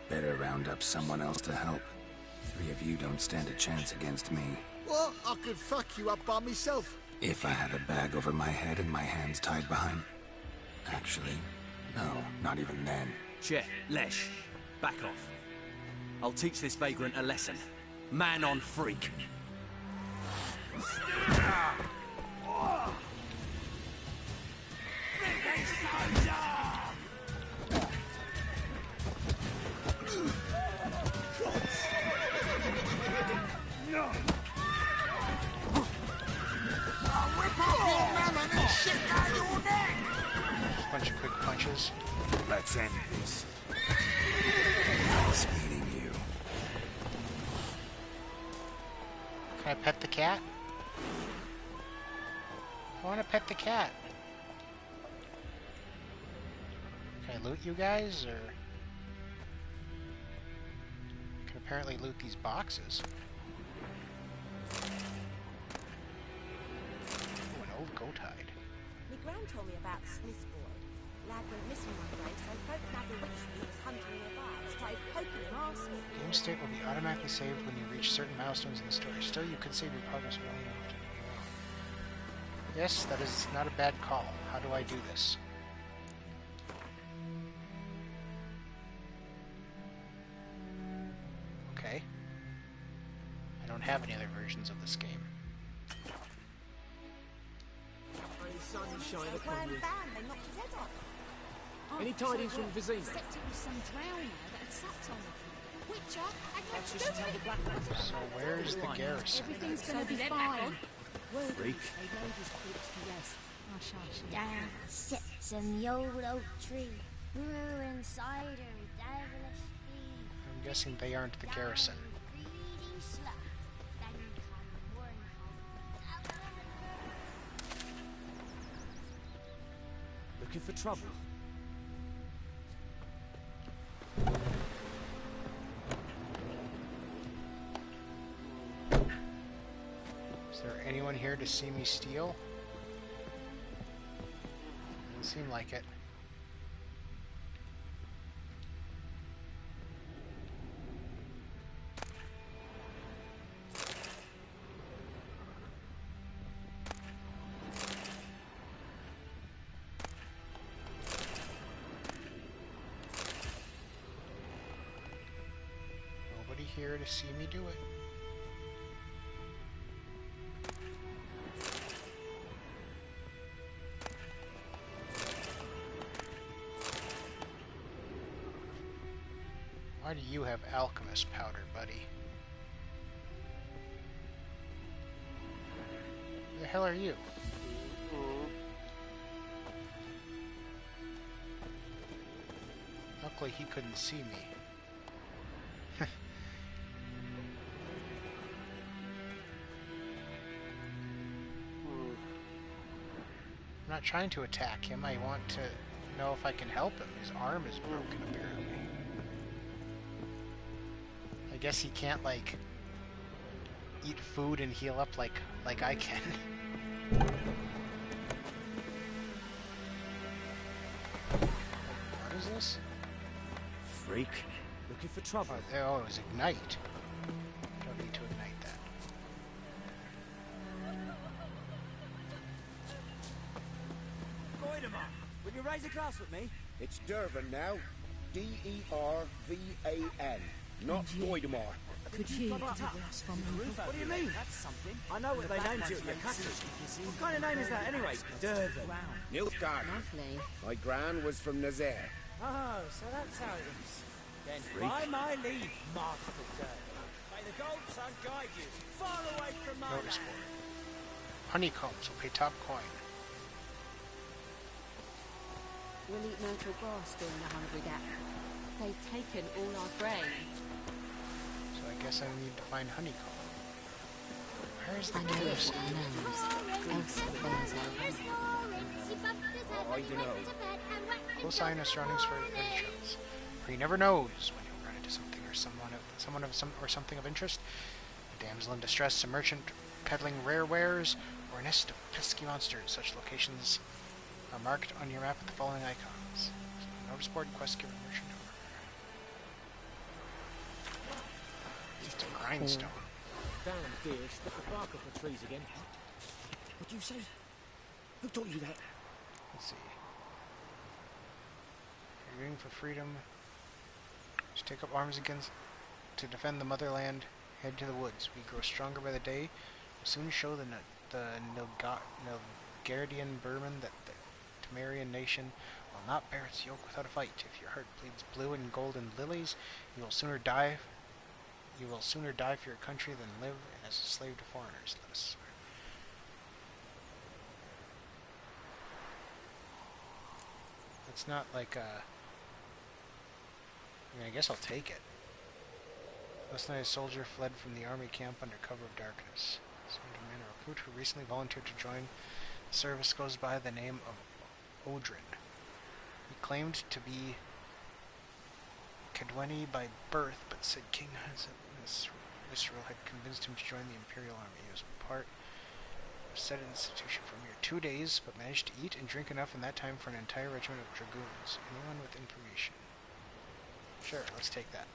Better round up someone else to help. 3 of you don't stand a chance against me. What? I could fuck you up by myself. If I had a bag over my head and my hands tied behind... Actually, no, not even then. Che, Lesh, back off. I'll teach this vagrant a lesson. Man on freak. Bunch of quick punches. Let's end this. Nice meeting you. Can I pet the cat? I want to pet the cat. Can I loot you guys, or... I can apparently loot these boxes. Ooh, an old goat hide. My gran told me about the Smith boy. Lad went missing one day, so folks nabbed the witch he was hunting nearby and started poking him arsehole. Game state will be automatically saved when you reach certain milestones in the story. Still, you could save your progress well enough to... Yes, that is not a bad call. How do I do this? Okay. I don't have any other versions of this game. Sunshine upon you. Bam, they knocked his head off. Oh, Any tidings from Vizima? Except it was some drowner that and sat on it. Witcher, I know Perhaps to you do should tell with the it. Black Knight. So where's the garrison? Everything's gonna be fine. Freak. They laid his corpse to rest. Hush, hush. Down sits in the old oak tree, brewing cider with devilish speed. I'm guessing they aren't the garrison. Greedy slut, then come one Looking for trouble? Is there anyone here to see me steal? Doesn't seem like it. Nobody here to see me do it. Why do you have alchemist powder, buddy? Who the hell are you? Luckily he couldn't see me. I'm not trying to attack him, I want to know if I can help him. His arm is broken, apparently. I guess he can't, like, eat food and heal up like I can. What is this? Freak. Looking for trouble? Oh, it was ignite. Don't need to ignite that. Goidemar, will you raise a glass with me? It's Dervan now. D-E-R-V-A-N. Not Goidemar. Could you get a glass from me? What do you mean? That's something. I know what they named you at your castle. What kind of name is that anyway? Dervan. Nilfgaard. Lovely. My gran was from Nazaire. Oh, so that's how it is. Then by my leave, Master Dervan. May the gold sun guide you far away from my Notice land. board. Honeycombs will pay top coin. We'll eat myrtle grass during the hungry gap. They've taken all our grain. So I guess I need to find honeycomb. Where's the I know what garrison? she knows. Elsa bears our I don't know. Close eye on the surroundings for adventures. For he never knows when he'll run into something or something of interest. A damsel in distress, a merchant peddling rare wares, or a nest of pesky monsters. Such locations are marked on your map with the following icons. So, notice board, quest giver, merchant over. It's a grindstone. Damn deer, struck the bark off the trees again. What do you say? Who taught you that? Let's see. You're going for freedom. Just take up arms against to defend the motherland. Head to the woods. We grow stronger by the day. We'll soon show the Nilfgaardian Burman that the Temerian nation will not bear its yoke without a fight. If your heart bleeds blue and golden lilies, you will sooner die. You will sooner die for your country than live as a slave to foreigners. Let us swear. It's not like a... I mean, I guess I'll take it. Last night a soldier fled from the army camp under cover of darkness. Some man, a recruit who recently volunteered to join the service goes by the name of Odrin. He claimed to be Cadweni by birth, but said King Visceral had convinced him to join the Imperial Army. He was part of said institution for a mere 2 days, but managed to eat and drink enough in that time for an entire regiment of dragoons. Anyone with information? Sure, let's take that.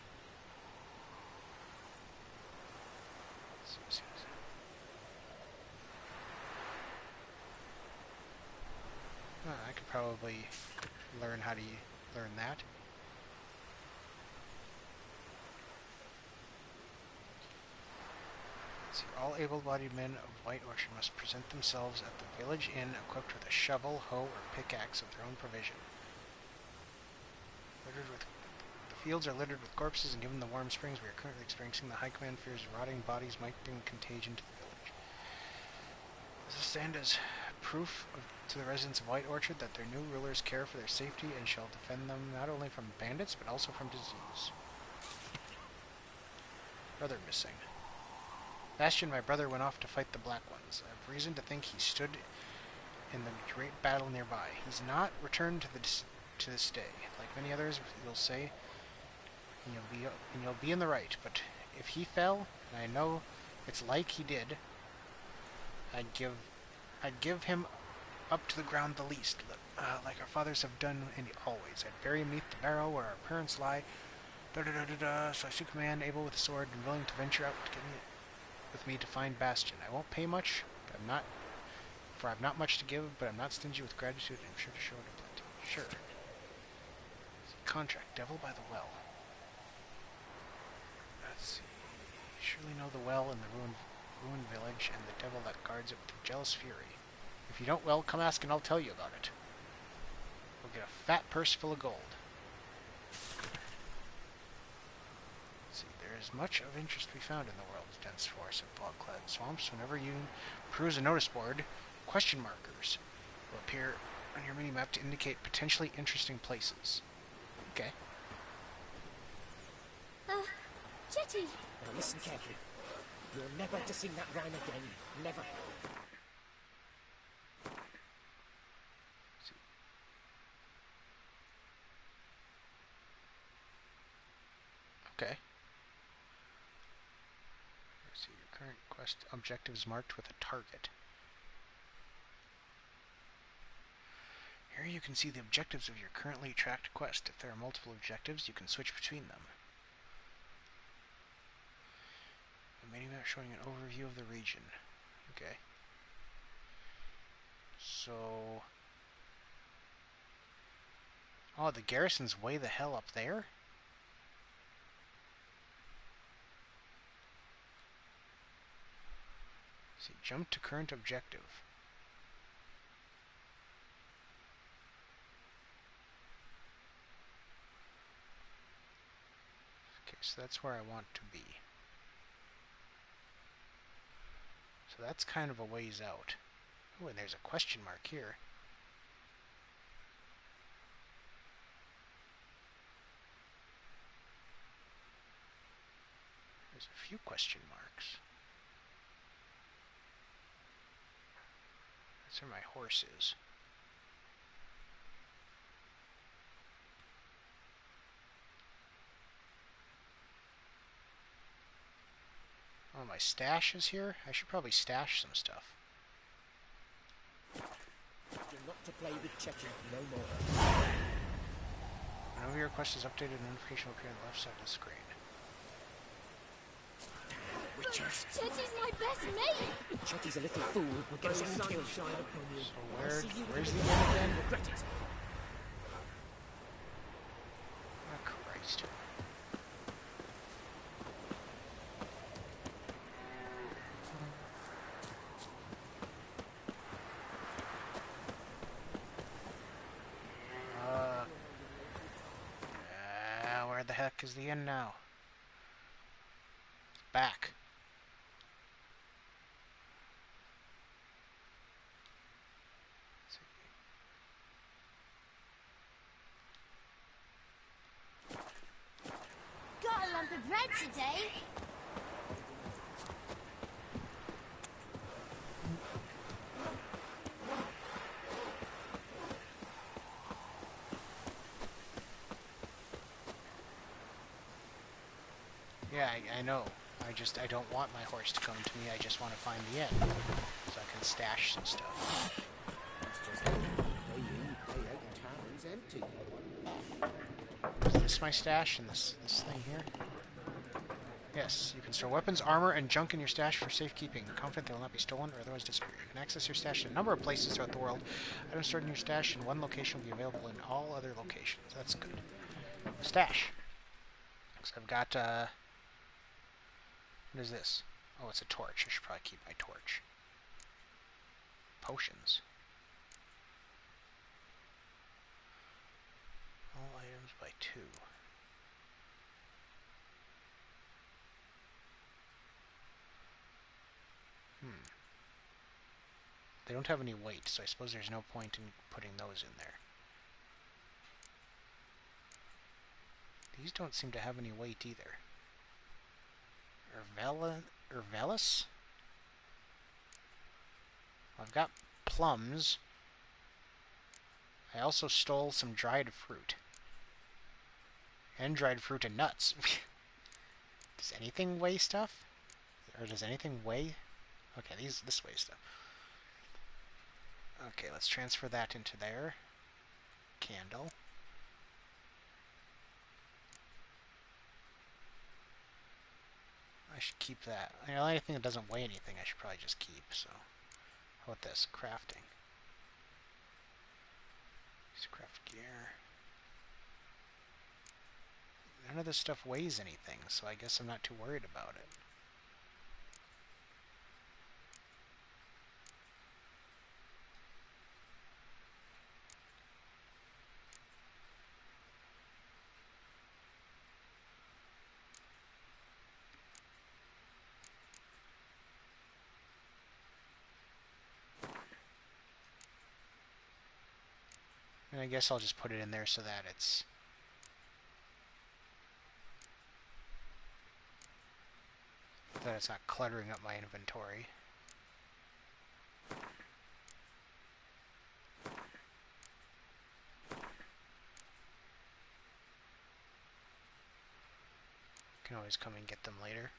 I could probably learn how to learn that. See, all able-bodied men of White Orchard must present themselves at the village inn equipped with a shovel, hoe, or pickaxe of their own provision. Ordered with the fields are littered with corpses, and given the warm springs we are currently experiencing, the High Command fears rotting bodies might bring contagion to the village. Does this stand as proof to the residents of White Orchard that their new rulers care for their safety and shall defend them not only from bandits, but also from disease? Brother missing. Bastion, my brother, went off to fight the Black Ones. I have reason to think he stood in the great battle nearby. He's not returned to this day. Like many others, you'll say, and you'll be in the right. But if he fell, and I know it's like he did, I'd give him up to the ground the least, like our fathers have done, and always. I'd bury him beneath the barrow where our parents lie. So I seek a man able with a sword and willing to venture out to get with me to find Bastion. I won't pay much, but I've not much to give, but I'm not stingy with gratitude, and I'm sure to show it in plenty. Sure. Contract, Devil by the Well. Let's see. You surely know the well in the ruined village, and the devil that guards it with jealous fury. If you don't, well, come ask and I'll tell you about it. We'll get a fat purse full of gold. Let's see, there is much of interest to be found in the world's dense forests and bog-clad swamps. Whenever you peruse a notice board, question markers will appear on your mini-map to indicate potentially interesting places. Okay. Chetty! Now listen carefully. You're never to sing that rhyme again. Never. Okay. Let's see, your current quest objectives marked with a target. Here you can see the objectives of your currently tracked quest. If there are multiple objectives, you can switch between them. A minimap showing an overview of the region. Okay. So... oh, the garrison's way the hell up there? See, jump to current objective. Okay, so that's where I want to be. So that's kind of a ways out. Oh, and there's a question mark here. There's a few question marks. That's where my horse is. Oh, my stash is here? I should probably stash some stuff. You're not to play with Chetty no more. Whenever your quest is updated, a notification will appear on the left side of the screen. Witchers. Chetty's my best mate! Chetty's a little fool. We'll get us all killed. So where's the end again? Regret it. Oh, Christ. Where the heck is the end now? Back. Got a lump of bread today. Yeah, I know. I don't want my horse to come to me. I just want to find the end, so I can stash some stuff. It's just day in, day out, town's empty. Is this my stash in this thing here? Yes, you can store weapons, armor, and junk in your stash for safekeeping. Confident they will not be stolen or otherwise disappear. You can access your stash in a number of places throughout the world. Items stored in your stash in one location will be available in all other locations. That's good. Stash. So I've got, what is this? Oh, it's a torch. I should probably keep my torch. Potions. All items by 2. they don't have any weight, so I suppose there's no point in putting those in there. These don't seem to have any weight either. Urvelis? I've got plums. I also stole some dried fruit. And dried fruit and nuts. Does anything weigh stuff? Or does anything weigh? Okay, this weighs stuff. Okay, let's transfer that into there. Candle. I should keep that. You know, anything that doesn't weigh anything I should probably just keep, so. How about this? Crafting. Use craft gear. None of this stuff weighs anything, so I guess I'm not too worried about it. And I guess I'll just put it in there so that it's not cluttering up my inventory. Can always come and get them later.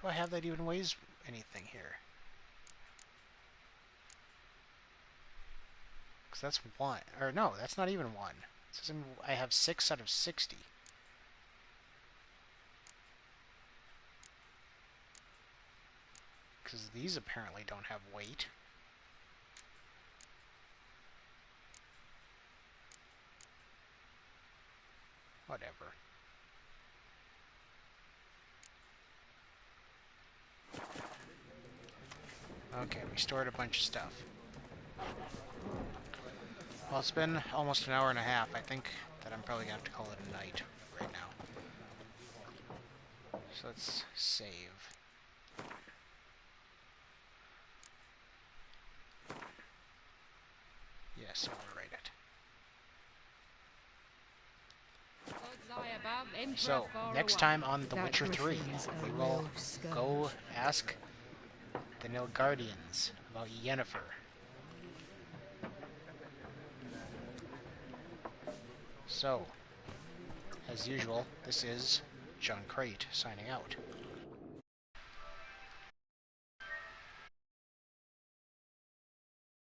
Do I have that even weighs anything here? Because that's 1. Or no, that's not even 1. It says I have 6 out of 60. Because these apparently don't have weight. Whatever. Okay, we stored a bunch of stuff. Well, it's been almost an hour and a half. I think that I'm probably going to have to call it a night right now. So let's save. Yes, I want to write it. So, next time on The Witcher 3, we will go ask the Nilfgaardians about Yennefer. So, as usual, this is John Crate signing out.